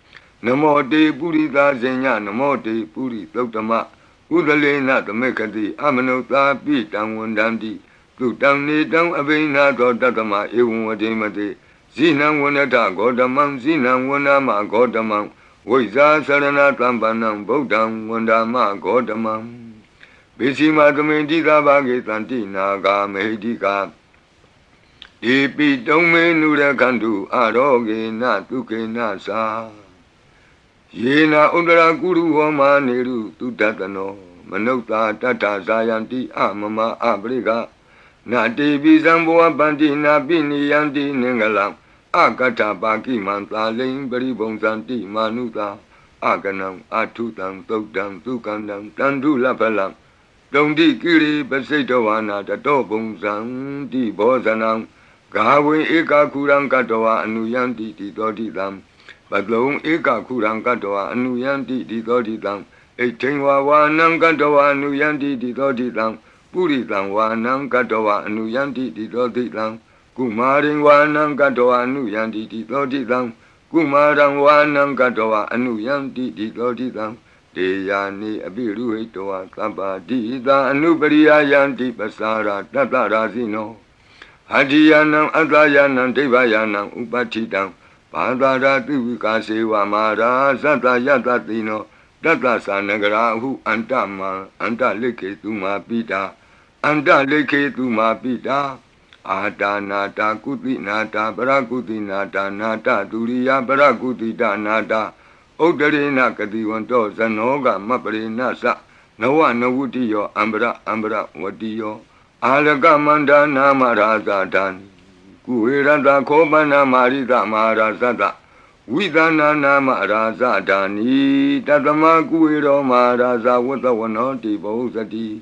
Namo Te Purita Zenya Namo Te Puri Totama Udalena Tamekati Amanota Pitang Wandandi Tutam Nidam Abina Tatama Ewadimate Zinam Wanata Godamam Zinam Wanama Godamam Wiza Sarana Tampanam Bodam Wandama Godamam Bishima Tumendika Bagitanti Naga Medika Ipi Tome Nura Kandu Aroge Na Tuke Nasa Yena Undra Guru Homa Neru Tutatano Manota Tata Zayanti Amama Abriga Na Devi Zamboa Bandina Bini Yanti Ningalam Akata Baki Manta Ling Beribong Santi Manuta Aganam Atutam Tokdam Tukandam Tandu Lapalam Dondi Kiri Basedowana Tatobong Santi Bozanam Gawe Eka Kurang Katoa Anuyanti Titodidam Badlong Eka Kurang Katoa Anuyanti Titodidam Etingwa Wanang Katoa Anuyanti Titodidam Puritang Wanang Katoa Anuyanti Titodidam Kumaring Wanang Katoa Anuyanti Titodidam Kumarang Wanang Katoa Anuyanti Titodidam Deyani Abiru Etoa Sabadida Anubariya Yanti Pasara Tatarazino Hadiyanam Atayanam Devayanam Upatidam Padara Tuvika Sewa Mara Sata Yatatino Tata Sanagarahu Antama Anta Leke Tuma Pita Anta Leke Tuma Pita Ata Nata Kuti Nata Parakuti Nata Nata Turiya Parakuti Nata Udarina Kadiwanto Zanoga Mapare Nasa Nawa Nawutiyo Ambra Ambra Watiyo Alaga Manda Namaraza Dani Kuiranda Kobana Marida Marazada Vidana Namaraza Dani Tatama Kuiro Maraza Watawanoti Bozati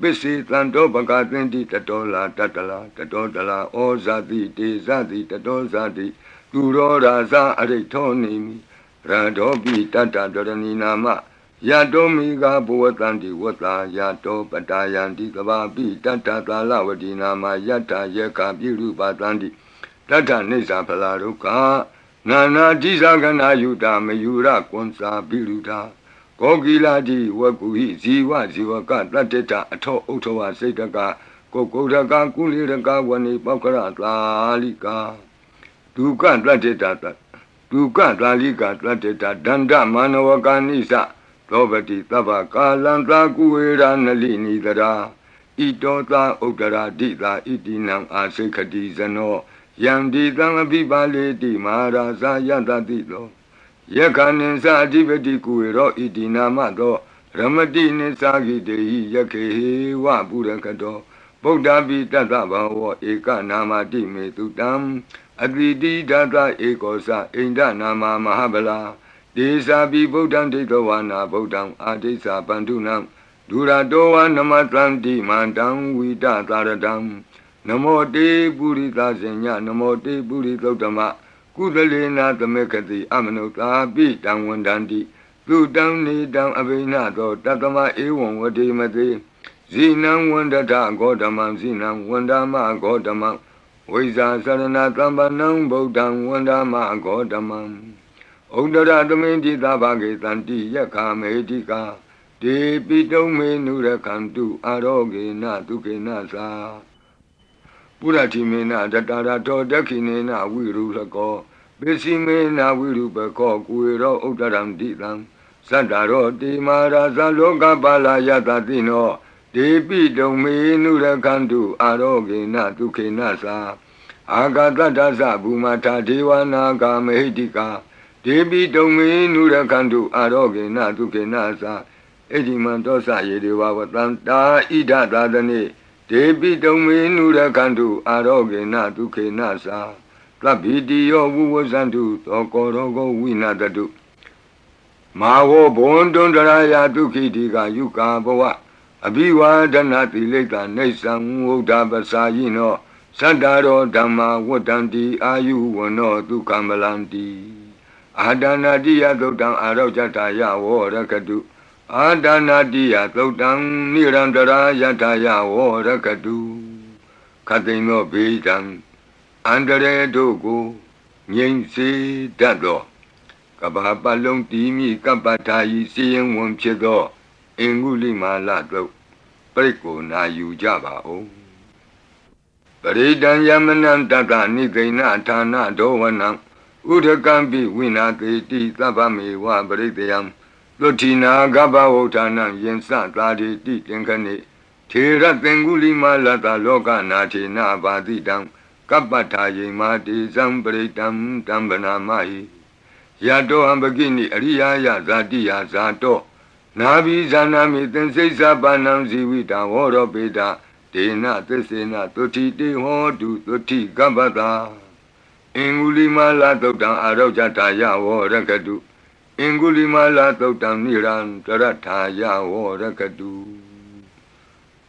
Bisi Tanto Bagatinti Tatola Tatala Tatotala Ozati Tezati Tatozati Turo Raza Aretonimi Radobi Tata Dorani Nama Yadomiga Buatanti Wata Yato Patayanti Kababi Tata Talawati Nama Yata Yeka Biru Batanti Tata Nisa Palaruka Nana Jizagana Yuta Mayura Konsa Biruta Kogila Di Wakuhi Ziwa Ziwaka Tateta Ato Otowa Setaka Kokodaka Kuliraka Wani Pakara Lalika Duka Tateta Duka Lalika Tateta Danda Manawaka Nisa Robati Tava Kalanta Kuera Nalini Dara Itota Utara Dita Itinam Asekati Zano Yandi Tangabibale Di Maharaza Yantadito Yakanin Sadivati Kuero Itinamato Ramadi Nisagi Dei Yake Waburakato Buddha Tata Bhava Eka Namati Metutam Aditi Tata Ekosa Inda Nama Mahabala Desa Bi Buddham Detawana Buddham Adesa Bandunam Duradoa Namatanti Mandam Vita Taradam Namo Te Purita Zenya Namo Te Puritotama Kudalena Tamekati Amanota Bitang Wandandi Tudam Nidam Abinato Tatama Ewan Wadimate Zinam Wandata Godamam Zinam Wandama Godamam Wiza Sarana Tambanam Buddham Wandama Godamam Udara Domindi Tabagi Tanti Yaka Medika De Pito Menura Kantu Aroge Natuke Nasa Puratimena Tatara Todakinena Wirulako Besimena Wirubako Kuiro Udaram Ditam Sadaro Di Maraza Loka Bala Yatatino De Pito Menura Kantu Aroge Natuke Nasa Agatata Bumata Dewana Medika ဒေပိတုံမေနုရခန္တုအာရောဂေနဒုက္ခေနသာဣတိမံတောသယေဒေဝဝတန္တာဣဒသာသနေဒေပိတုံမေနုရခန္တုအာရောဂေနဒုက္ခေနသာသဗ္ဗိတိယောဝုဝဇန္တုသောကောရောဂဝိနတတုမာဝောဘွန်တွန်တရာယဒုက္ခိတိကယုကာဘဝအဘိဝါဒနာတိလိတ္တနေသံဝုဒ္ဓပစာယိနောသတ္တရောဓမ္မာဝတ္တံတိအာယုဝနောဒုက္ခမလန္တိအာဒနာတိယသုတ်တံအာရောဇတယဝောရကတုအာဒနာတိယသုတ်တံနိရန္တရာယတယဝောရကတုခတိန်သောဘေးတံအန္တရေတို့ကိုငြိမ့်စေတတ်သောကဘာပတ်လုံးတီးမိကပ္ပထာယီစီရင်ဝင်ဖြစ်သောအင်္ဂုလိမာလတုတ်ပြိကိုနာယူကြပါဦးပရိဒံယမနံတတနိသိဏဌာနဒောဝနံဥဒကံပိဝိနာတိတိသဗ္ဗမေဝပရိတယံသုတိနာကပ္ပဝုဌာနံယင်စသာတိတိတင်ခဏိထေရသင်္ဂုလိမာလတလောကနာထေနဘာတိတံကပ္ပထာယေမာတိဇံပရိတံတံဗနာမဟိယတောအံပကိနိအရိယာယဇာတိယဇာတောနာဘိဇာနာမိသင်္စိစ္ဆပါဏံဇီဝိတဝောရောပေတဒေနသစ္စေနသုတိတေဟောတုသုတိကပ္ပတာအင်္ဂုလိမာလသုတ်တံအာရောဇတာယဝောရကတုအင်္ဂုလိမာလသုတ်တံနိရန္တရထာယဝောရကတု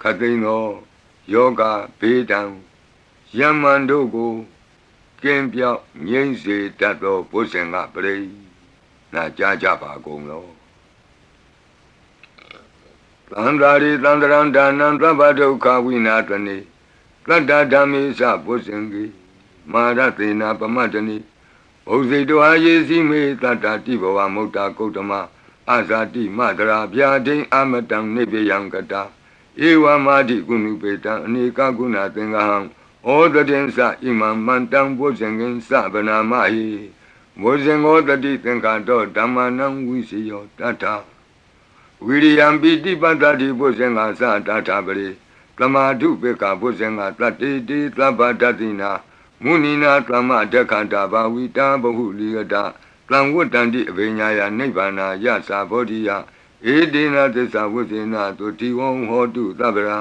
ခတိန်သောယောဂဘေးတံယမန်တို့ကိုကင်းပြောက်ငြိမ့်စေတတ်သောဘုဇင်ကပရိနာကြားကြပါကုန်လောသန္တာရိသန္တရံဒါနံသဗ္ဗဒုက္ခဝိနာတနိတတ္တဓမ္မေသဘုဇင်ကိမာရသေနာပမတ္တနိဘုဇိတောအာယေစီမေတတ္တတိဘဝမုတ်တာကုတ္တမအာဇာတိမတရာဗျာဒိအမတံနိဗ္ဗယံကတာဧဝမာတိကုဏုပေတံအနေကကုဏသင်္ဃဟံဩတတိသဣမံမန္တံဘုဇင်ကင်သဗနာမဟိဘုဇင်ဩတတိသင်္ခါတောဓမ္မနံဝိစီယောတတ္ထဝိရိယံပိတိပတ္တိဘုဇင်္ဂသတ္ထပရိသမာဓုပေကဘုဇင်္ဂတတ္တိတိသဗ္ဗတတိနာမုနိနာသမ္မဒက္ခတာဘာဝိတာဘဟုလိယတသံဝတ္တန္တိအဘိညာယနိဗ္ဗာနာယသာဘောဓိယဧဒေနသစ္စာဝိဇေနသုတိဝံဟောတုသဗ္ဗရာ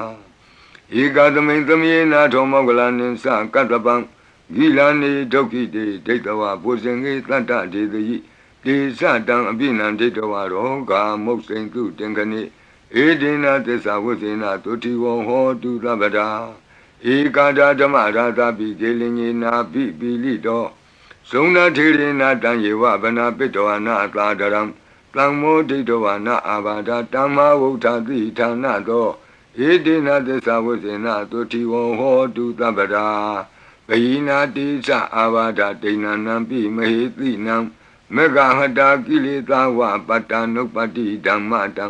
ဧကသမိန်သမေနာထောမောကလနိသကတ္တပံဂိလာနေဒုက္ခိတေဒိဋ္ဌဝဘုဇင်္ဂေတတ္တဒေတိတေသတံအပိနံဒိဋ္ဌဝရောဂာမုတ်စိန်တုတင်ခဏိဧဒေနသစ္စာဝိဇေနသုတိဝံဟောတုသဗ္ဗရာဧကာဒဓမ္မရာသပိကေလင်ညေနာပိပိလိတောဇုံနာထေရေနာတံယေဝဗနာပိတောနာသာဒရံတံမောဒိဋ္ဌဝနာအာဘာဒတမ္မာဝုဋ္ဌတိဌာနသောဧတေနသစ္စာဝိဇေနသုတိဝံဟောတုသဗ္ဗရာဘိနာတိသအာဘာဒဒိဏနံပိမဟေတိနံမေဃဟတာကိလေသာဝပတ္တနုပ္ပတိဓမ္မတံ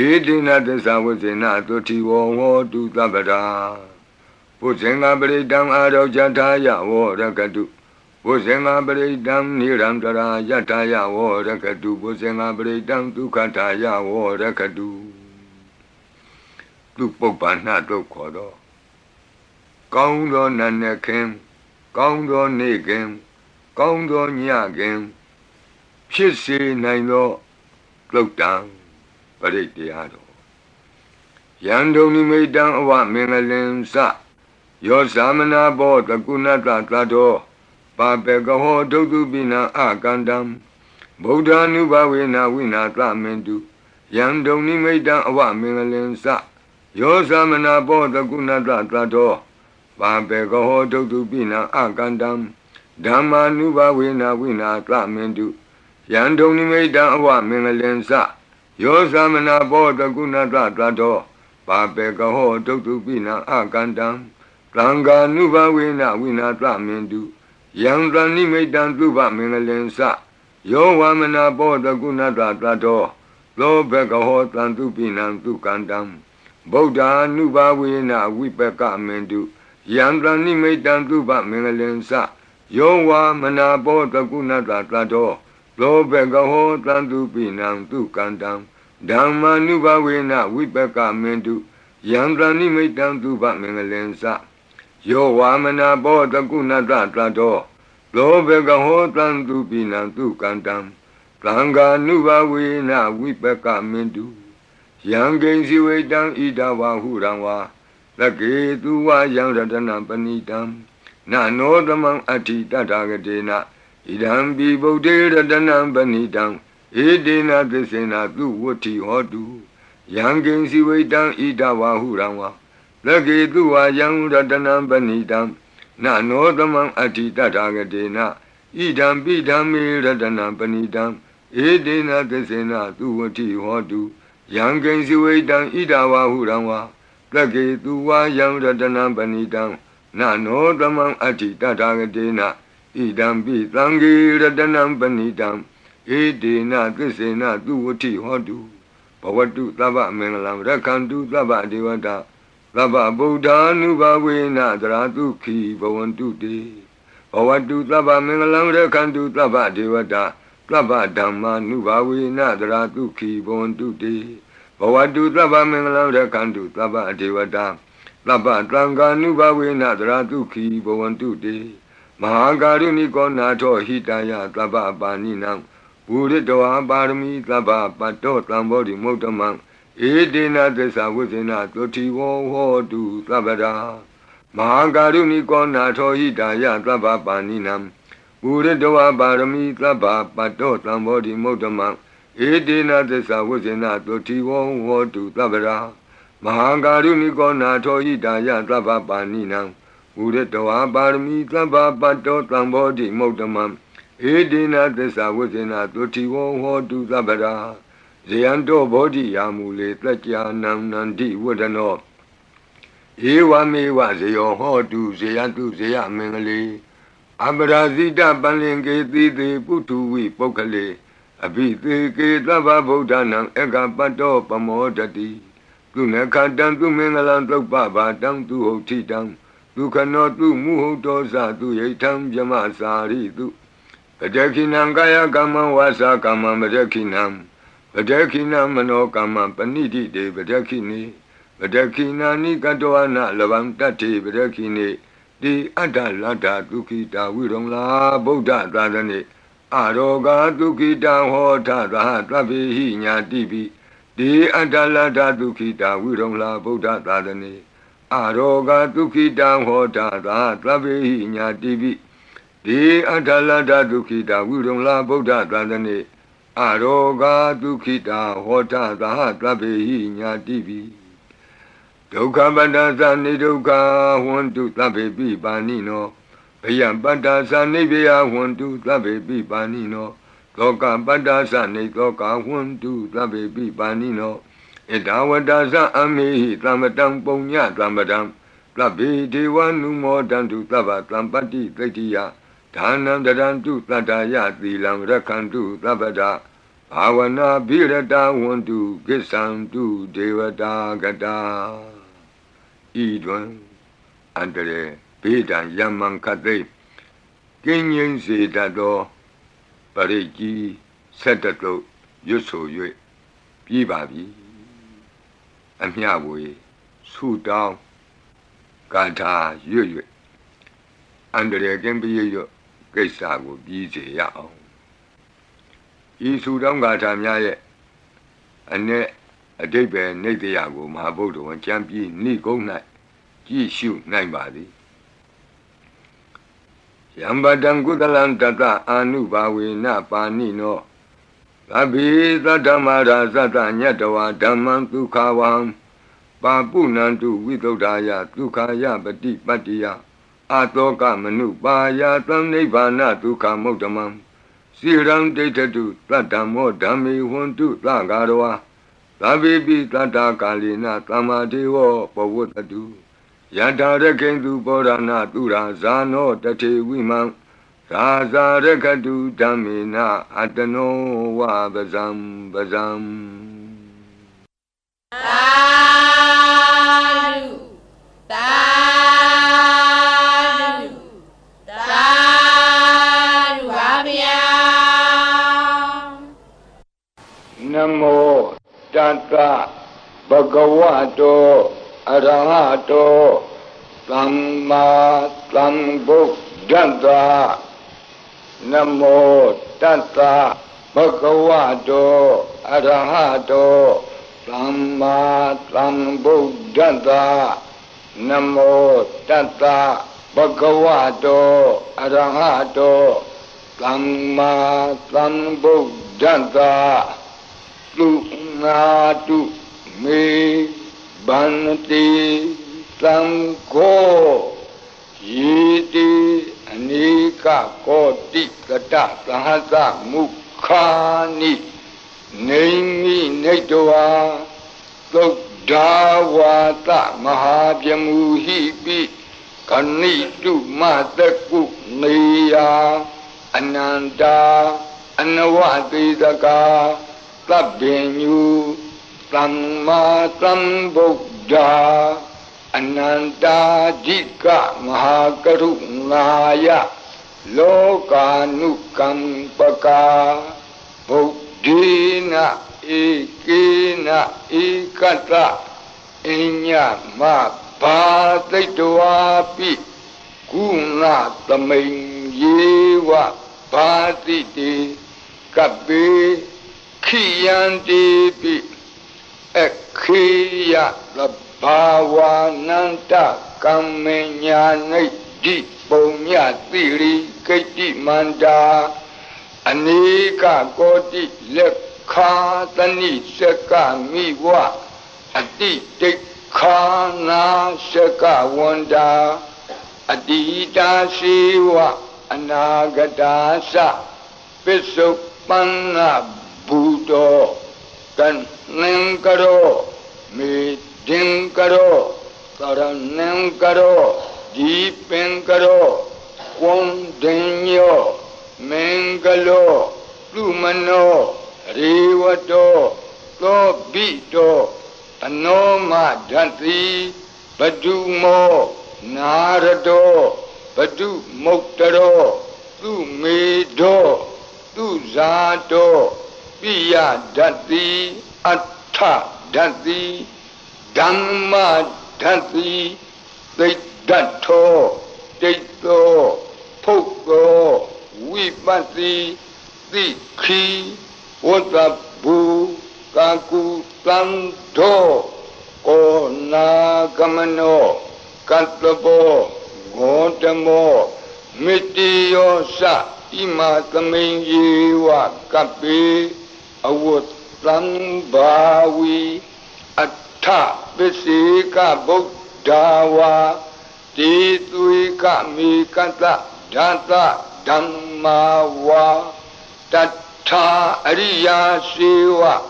ဧတေနသစ္စာဝိဇေနသုတိဝံဟောတုသဗ္ဗရာဘုဇင်္ဂပရိတံအာရောဇထာယဝောရကတုဘုဇင်္ဂပရိတံနိရန္တရာယထာယဝောရကတုဘုဇင်္ဂပရိတံဒုက္ခထာယဝောရကတုသူပုပ္ပန္နတို့ခေါ်တော့ကောင်းသောနတ်နဲ့ခင်ကောင်းသောနေ့ခင်ကောင်းသောညခင်ဖြစ်စေနိုင်သောလုတ်တံပရိတရားတော်ယံဒုံနိမိတံအဝမင်္ဂလင်စယောသမနာဘောတကုဏတသတ္တောပါပေကဟောဒုက္ခပိနံအကန္တံဗုဒ္ဓ ानु ဘဝေနဝိနာသမင်တုယံဒုံနိမိတံအဝမင်္ဂလင်စယောသမနာဘောတကုဏတသတ္တောပါပေကဟောဒုက္ခပိနံအကန္တံဓမ္မာနုဘဝေနဝိနာသမင်တုယံဒုံနိမိတံအဝမင်္ဂလင်စယောသမနာဘောတကုဏတသတ္တောပါပေကဟောဒုက္ခပိနံအကန္တံသံဃာနုဘဝေနဝိနာသမင်တုယံတဏိမိတံသုဘမင်္ဂလင်စယောဝမနာဘောတကုဏတသတ္တောသောဘကဟောတံသူပိနံသူကန္တံဗုဒ္ဓ ानु ဘဝေနဝိပကမင်တုယံတဏိမိတံသုဘမင်္ဂလင်စယောဝမနာဘောတကုဏတသတ္တောသောဘကဟောတံသူပိနံသူကန္တံဓမ္မာနုဘဝေနဝိပကမင်တုယံတဏိမိတံသုဘမင်္ဂလင်စယောဝါမနာဘောတကုဏတသတ္တောသ လောဘကဟောတံသူပိနံသူကန္တံသံဃာနုဘဝေနဝိပကမင်တုယံကိဉ္စီဝိတံဣဒဝါဟုရံဝါသကေသူဝယံရတနံပဏိတံနနောသမံအဋ္ဌိတတဂတေနဣဒံပိဗုဒ္ဓေရတနံပဏိတံဧတေနသစ္စေနသူဝတ္ထိဟောတုယံကိဉ္စီဝိတံဣဒဝါဟုရံဝါသကေသူဝယံရတနံပဏိတံနနောသမံအဋ္ဌိတတဂတေနဣဒံပိဓမ္မေရတနံပဏိတံဧတေနသစ္စေနသူဝတ္ထိဟောတုယံကိဉ္စီဝိတံဣဒဝါဟုရံဝါသကေသူဝယံရတနံပဏိတံနနောသမံအဋ္ဌိတတဂတေနဣဒံပိသံဃေရတနံပဏိတံဧတေနသစ္စေနသူဝတ္ထိဟောတုဘဝတုသဗ္ဗမင်္ဂလံရက္ခန္တုသဗ္ဗဒေဝတာသဗ္ဗဗုဒ္ဓ ानु ဘဝေနသရတုခိဘဝန္တုတေဘဝတုသဗ္ဗမင်္ဂလံရက္ခန္တုသဗ္ဗဒေဝတာသဗ္ဗဓမ္မာနုဘဝေနသရတုခိဘဝန္တုတေဘဝတုသဗ္ဗမင်္ဂလံရက္ခန္တုသဗ္ဗဒေဝတာသဗ္ဗသံဃာနုဘဝေနသရတုခိဘဝန္တုတေမဟာကာရုဏိကောနာထောဟိတယသဗ္ဗပါဏိနံပုရိတောပါရမီသဗ္ဗပတ္တောသံဘောဓိမုဒ္ဓမံဧတေနသစ္စာဝိဇ္ဇေနသုတိဝဟောတုသဗ္ဗရာမဟာကာရုဏိကောနာထောဟိတယသဗ္ဗပါဏိနံပုရိတောပါရမီသဗ္ဗပတ္တောသံဘောဓိမုဒ္ဓမံဧတေနသစ္စာဝိဇ္ဇေနသုတိဝဟောတုသဗ္ဗရာမဟာကာရုဏိကောနာထောဟိတယသဗ္ဗပါဏိနံပုရိတောပါရမီသဗ္ဗပတ္တောသံဘောဓိမုဒ္ဓမံဧတေနသစ္စာဝိဇ္ဇေနသုတိဝဟောတုသဗ္ဗရာဇယံတောဘောဓိယာမူလေတက္ကြာနံနန္တိဝဒနောဧဝမေဝဇယောဟောတုဇယတုဇယမင်္ဂလေအပရာဇိတပလင်ကေတိတေပုထုဝိပုဂ္ဂလေအဘိသေကေသဗ္ဗဗုဒ္ဓနံဧကပတ္တောပမောဒတိသူနခတံသူမင်္ဂလံသုပ္ပဘာတံသူဟုတ်ထိတံဒုက္ခနောသူမုဟုတ်တောဇသူယိထံဗြမစာရိတုပတခိနံကာယကမ္မဝါစာကမ္မပတခိနံပတခိနံမနောကမ္မပဏိတိတေပတခိနေပတခိနာနိကတောအနလဗံတတ္တိပတခိနေတိအတ္တလတ္တဒုက္ခိတာဝိရုံလာဗုဒ္ဓသာသနေအရောဂဒုက္ခိတံဟောထသဟသဗ္ဗေဟိညာတိပိတိအတ္တလတ္တဒုက္ခိတာဝိရုံလာဗုဒ္ဓသာသနေအရောဂဒုက္ခိတံဟောထသဟသဗ္ဗေဟိညာတိပိတိအတ္တလတ္တဒုက္ခိတာဝိရုံလာဗုဒ္ဓသာသနေအရောဂဒုက္ခိတာဟောထသဟသဗ္ဗေဟိညာတိပိဒုက္ခပတ္တသနိဒုက္ခဟွန္တုသဗ္ဗေပိပါဏိနောဘယံပတ္တသနိဗ္ဗယဟွန္တုသဗ္ဗေပိပါဏိနောသောကပတ္တသနိသောကဟွန္တုသဗ္ဗေပိပါဏိနောဣဒဝတ္တသအမေဟိသမ္ပတံပုညသမ္ပတံသဗ္ဗေဒေဝနုမောတံတုသဗ္ဗသံပတ္တိသိတ္တိယဒါနံတရံတုတတ္တယသီလံရက္ခန္တုသဗ္ဗဒဘာဝနာဘိရတဝန္တုကိစ္ဆံတုဒေဝတာကတာဤတွင်အန္တရေဘေးဒံယမံခတ်သိကင်းငြိမ်းစေတတ်သောပရိကြီးဆက်တတုရွတ်ဆို၍ပြီးပါပြီအမျှဝေဆုတောင်းကာထာရွတ်၍အန္တရေကင်းပြည့်ရွတ်ကိစ္စကိုပြီးစေရအောင်ဤဆုတောင်းကာထာများရဲ့အ내အဓိပ္ပာယ်နိတ္တယကိုမဟာဗုဒ္ဓဝံကျမ်းပြီးဏိကုံး၌ကြည့်ရှုနိုင်ပါသည်ယံပတံကုသလံတတအာနုဘာဝေနပါဏိနောသဗ္ဗေသတ္တမရာသတ္တညတဝါဓမ္မံဒုက္ခဝံပါပုဏ္ဏံတုဝိသုဒ္ဓာယဒုက္ခယပတိပတ္တိယအာတောကမနုပါယသံနိဗ္ဗာနဒုက္ခမုဒ္ဓမံစိရံဒိဋ္ဌတုသတ္တမောဓမ္မေဟွန္တုသဂါရဝါသဗ္ဗေပိတတ္တကာလိနသမ္မာဒေဝပဝတ္တုယထာရကိန္တုပောရဏသူရာဇာနောတထေဝိမံသာဇာရခတုဓမ္မေနအတနောဝပဇံပဇံသာဓုသာဓုသာဓုပါဗျာနမောတတ္တဘဂဝတောအရဟတောသမ္မာသမ္ဗုဒ္ဓတ္တ Namo Tassa Bhagavato Arahato Samma Sambuddhassa Namo Tassa Bhagavato Arahato Samma Sambuddhassa Lunatu Me Bhanti Sangho Yiti Anika Koti Kata Sahasa Mukhani Naimi Naitwa Sodhavata Mahabhyamuhipi Kanitu Mataku Neya Ananda Anavadidaka Tabbinyu Samma Sambuddha Ananda Jika Mahakarunaya Lokanukampaka Buddhina Ikina Ikata Inya Mabhataitwapi Guna Taming Yewa Bhatiti Kabe Khiyanti Pi Ekhiya Bhavananta Kamenya Di Punya Tiri Keti Manda Anika Koti Lekha Tani Seka Miwa Adi Dekhana Seka Wanda Adita Siwa Anagadasa Pisupana Buddha Kan Nengkaro Meeting Karo Karanam Karo Deepin Karo Kondinyo Mengalo Lumano Rivato Lobito Anoma Dhanti Badumo Narado Badu Moktaro Lumedo Luzato Piya Dhanti Atta Dhanti Dhamma Dhanti Dato Dato Poko Vipati Dikhi Wadabu Kaku Tanto Kona Kamano Katlabo Godamo Mitiosa Ima Kamenjiwa Kapi Awut Lambawi Atta Bisika Buddhawa Tituika Mikata Data Dhammawa Tattha Ariya Siva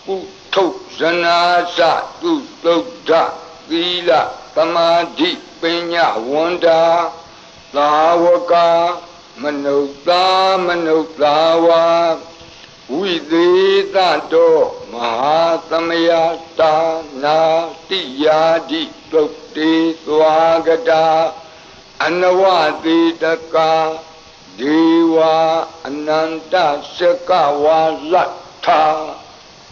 Utto Zanasa Tuttodha Vila Samadhi Pinya Wanda Lavaka Manutawa Viditato Mahasamayata Natiyadi Tukti Swagata Anavaditaka Deva Ananta Sakawa Latha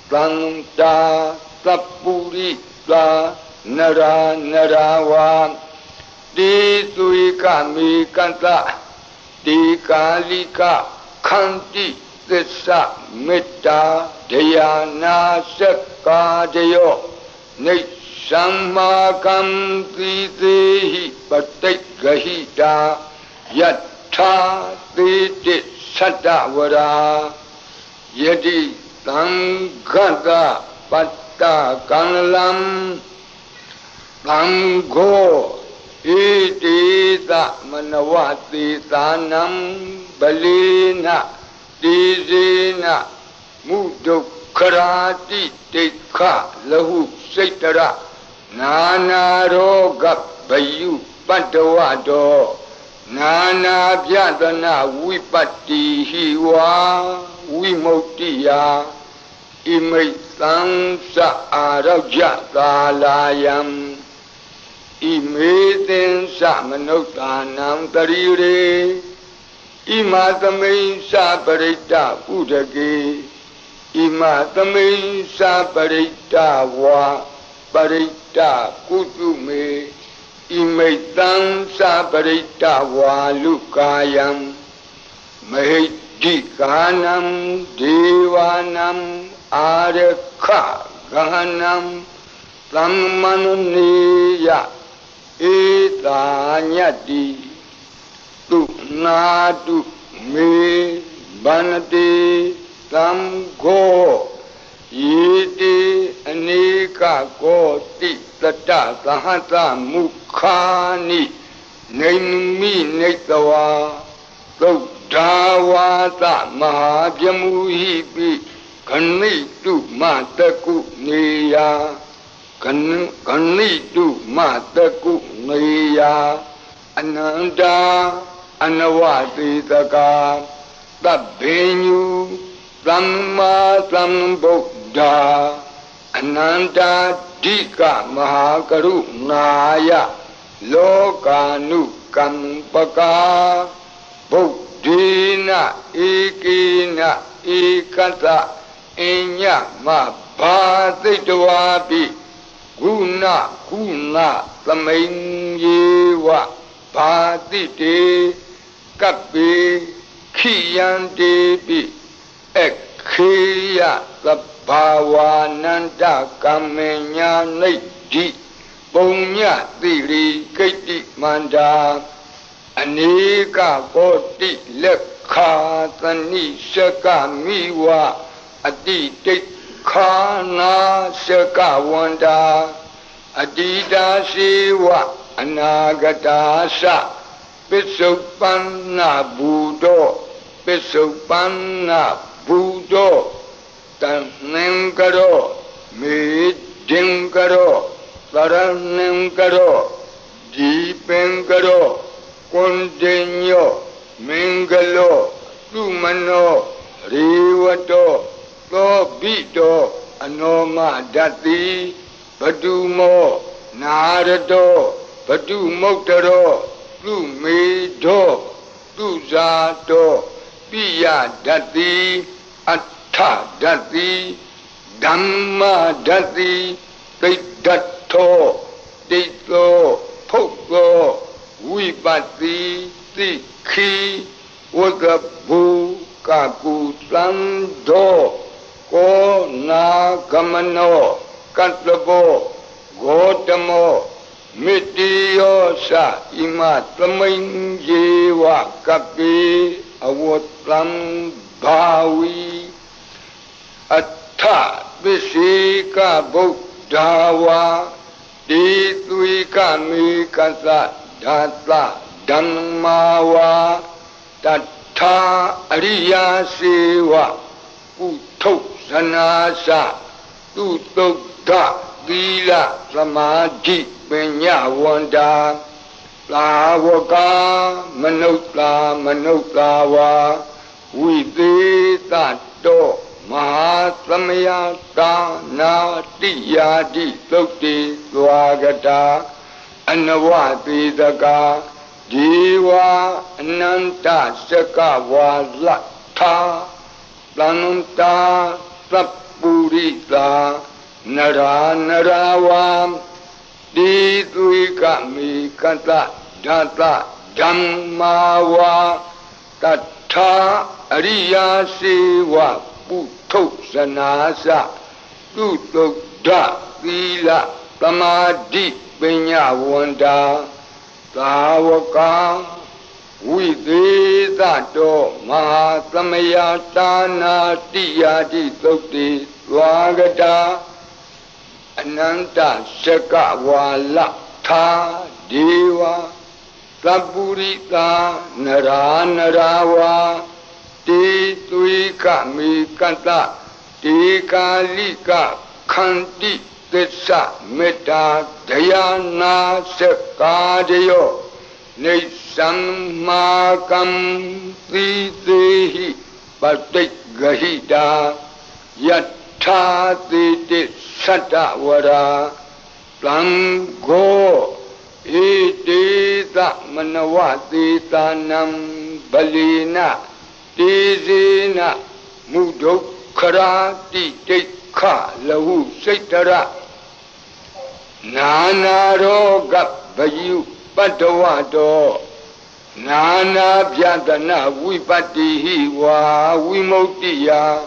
Planta Sapurita Nara Narawa Dituika Mikanta Dikalika Kanti Tissa Metta Dhyana Sakadayo Nishammakam Tidehi Patikahita Yatha Titi Sadavara Yadi Tangata Patta Kanalam Tango Itita Manavati Tanam Balina Dizina Mudukharati Tekha Lahu Saitara Nana Roga Bayu Padawado Nana Vyadana Vipati Hiwa Vimotiya Imaitam Sa Araja Kalayam Imaitin Sa Manotanam Tarire Imatamain Saparita Udagi Imatamain Saparita Wa Parita Kutume Imaitam Saparita Wa Lukayam Mahidi Ganam Devanam Arekha Ganam Brahmanuniya Etanyati Tu Nadu Me Banati Tamgo Yiti Anika Koti Tata Sahata Mukhani Naimi Netawa Dawata Mahabyamuhipi Kanitu Mataku Niya Kanitu Mataku Niya Ananda Anawati Taka Tabbenyu Brahma Sambuddha Ananda Dika Mahakaru Naya Lokanu Kampaka Buddhina Ikina Ikata Inya Mabhaditwapi Guna Kuna Samayyewa Bhadite Kapi Khiyandepi Ekhiya Sabhavananda Kamenya Nidhi Punya Tiri Kaiti Manda Anika Koti Lekha Tani Shaka Miwa Aditi Khana Shaka Wanda Adida Siwa Anagata Sa Pisupana Buddho Pisupana Buddho Tanengaro Midingaro Saranengaro Deepengaro Continue, Mingalo, Lumano, Rivato, Lobito, Anoma Dati, Padumo, Narado, Padumotaro, Lumido, Luzato, Pia Dati, Atta Dati, Dhamma Dati, Dato, Dito, Poko. Wipati Tikhi Wagabu Kaku Sando Ko Nagamano Katlabo Gotamo Mitiyosa Ima Tamain Jewa Kapi Awotlam Bhawi Atta Visika Buddhawa Ditwika Mikasa Data Dhammawa Tata Ariya Sewa Utto Sanasa Tutokta Vila Samadhi Penyawanda Lavaka Manutlawa Vidita Do Mahasamaya Dana Diyadi Sokti Swagata Anavati Daka Jiva Ananta Sakava Latha Plananta Sapurita Nara Naravam Ditwika Mikata Data Dhammawa Tatha Ariya Sewa Putto Sanasa Tutokda Vila Samadhi Penyawanda Tawaka Vidita Do Mahasamaya Dana Diyadi Sokti Swagata Ananta Shakavala Tha Deva Sapurita Nara Narawa Ditwika Mikata Tikalika Khanti Tessa Metta Dayana Sekadayo Nisammakam Tidehi Patigahida Yatha Titi Satavara Plango Idita Manawati Tanam Balina Tizina Mudokharati Tekha Lahu Saitara Nana Roga Bayu Padawado Nana Pyatana Vipati Wa Vimuktiya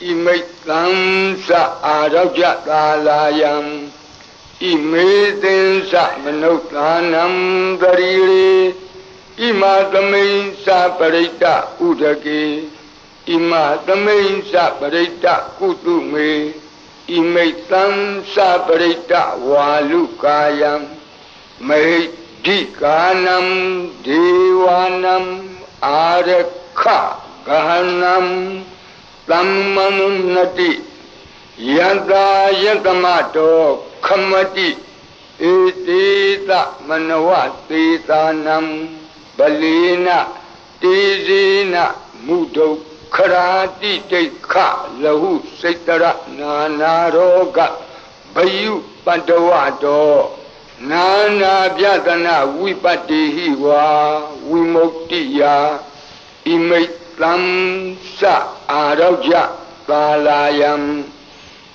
Imaitansa Arajatalayam Imaitansa Manuktanam Dariri Imatamensa Parita Udaki Imatamensa Parita Kutume Imaitansa Parita Walukayam Dikanam Devanam Arakha Gahanam Tammanunati Yada Yadamato Kamati Itita Manawati Tanam Balina Tizina Mudo Karati Teka Lahu Setara Nanaroga Bayu Pandawado Nana Vyadana Vipati Wa Vimuktiya Imaitam Sa Araja Kalayam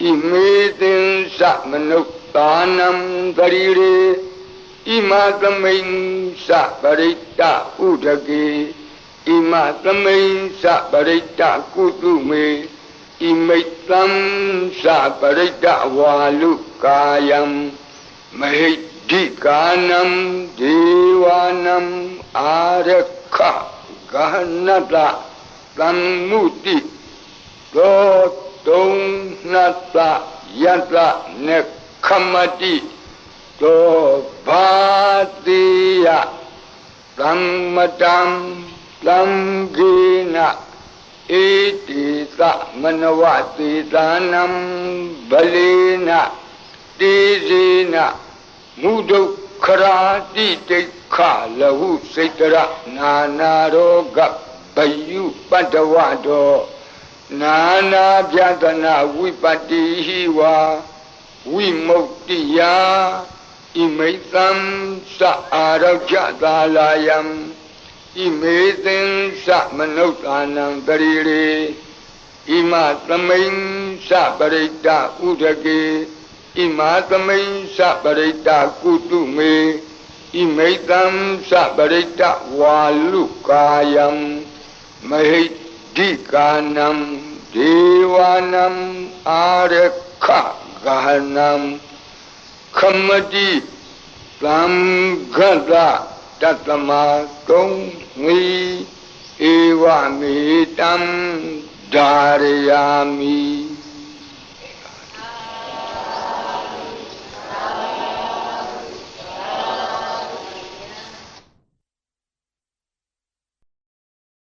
Imaitin Sa Manuktanam Darire Imatamin Sa Parita Udaki Imatamin Sa Parita Kutume Imaitam Sa Parita Walukayam Dikanam Devanam Arakha Gahanata Tammuti Totong Nata Yata Nekamati To Bhatiya Tammatam Tamgina Itita Manavati Tanam Balina Tizina Mudo Karati Tekha Lahu Setara Nana Roga Bayu Padawado Nana Vyadana Vipati Hiwa Vimuktiya Imaitam Sa Arajatalayam Imaitam Sa Manuktanam Darire Imatamin Sa Parita Udaki Imatamin Sa Parita Kutume Imaitam Sa Parita Walukayam Dikanam Devanam Arakha Gahanam Kamati Tamgata Tatamatung Mi Evamitam Dharayami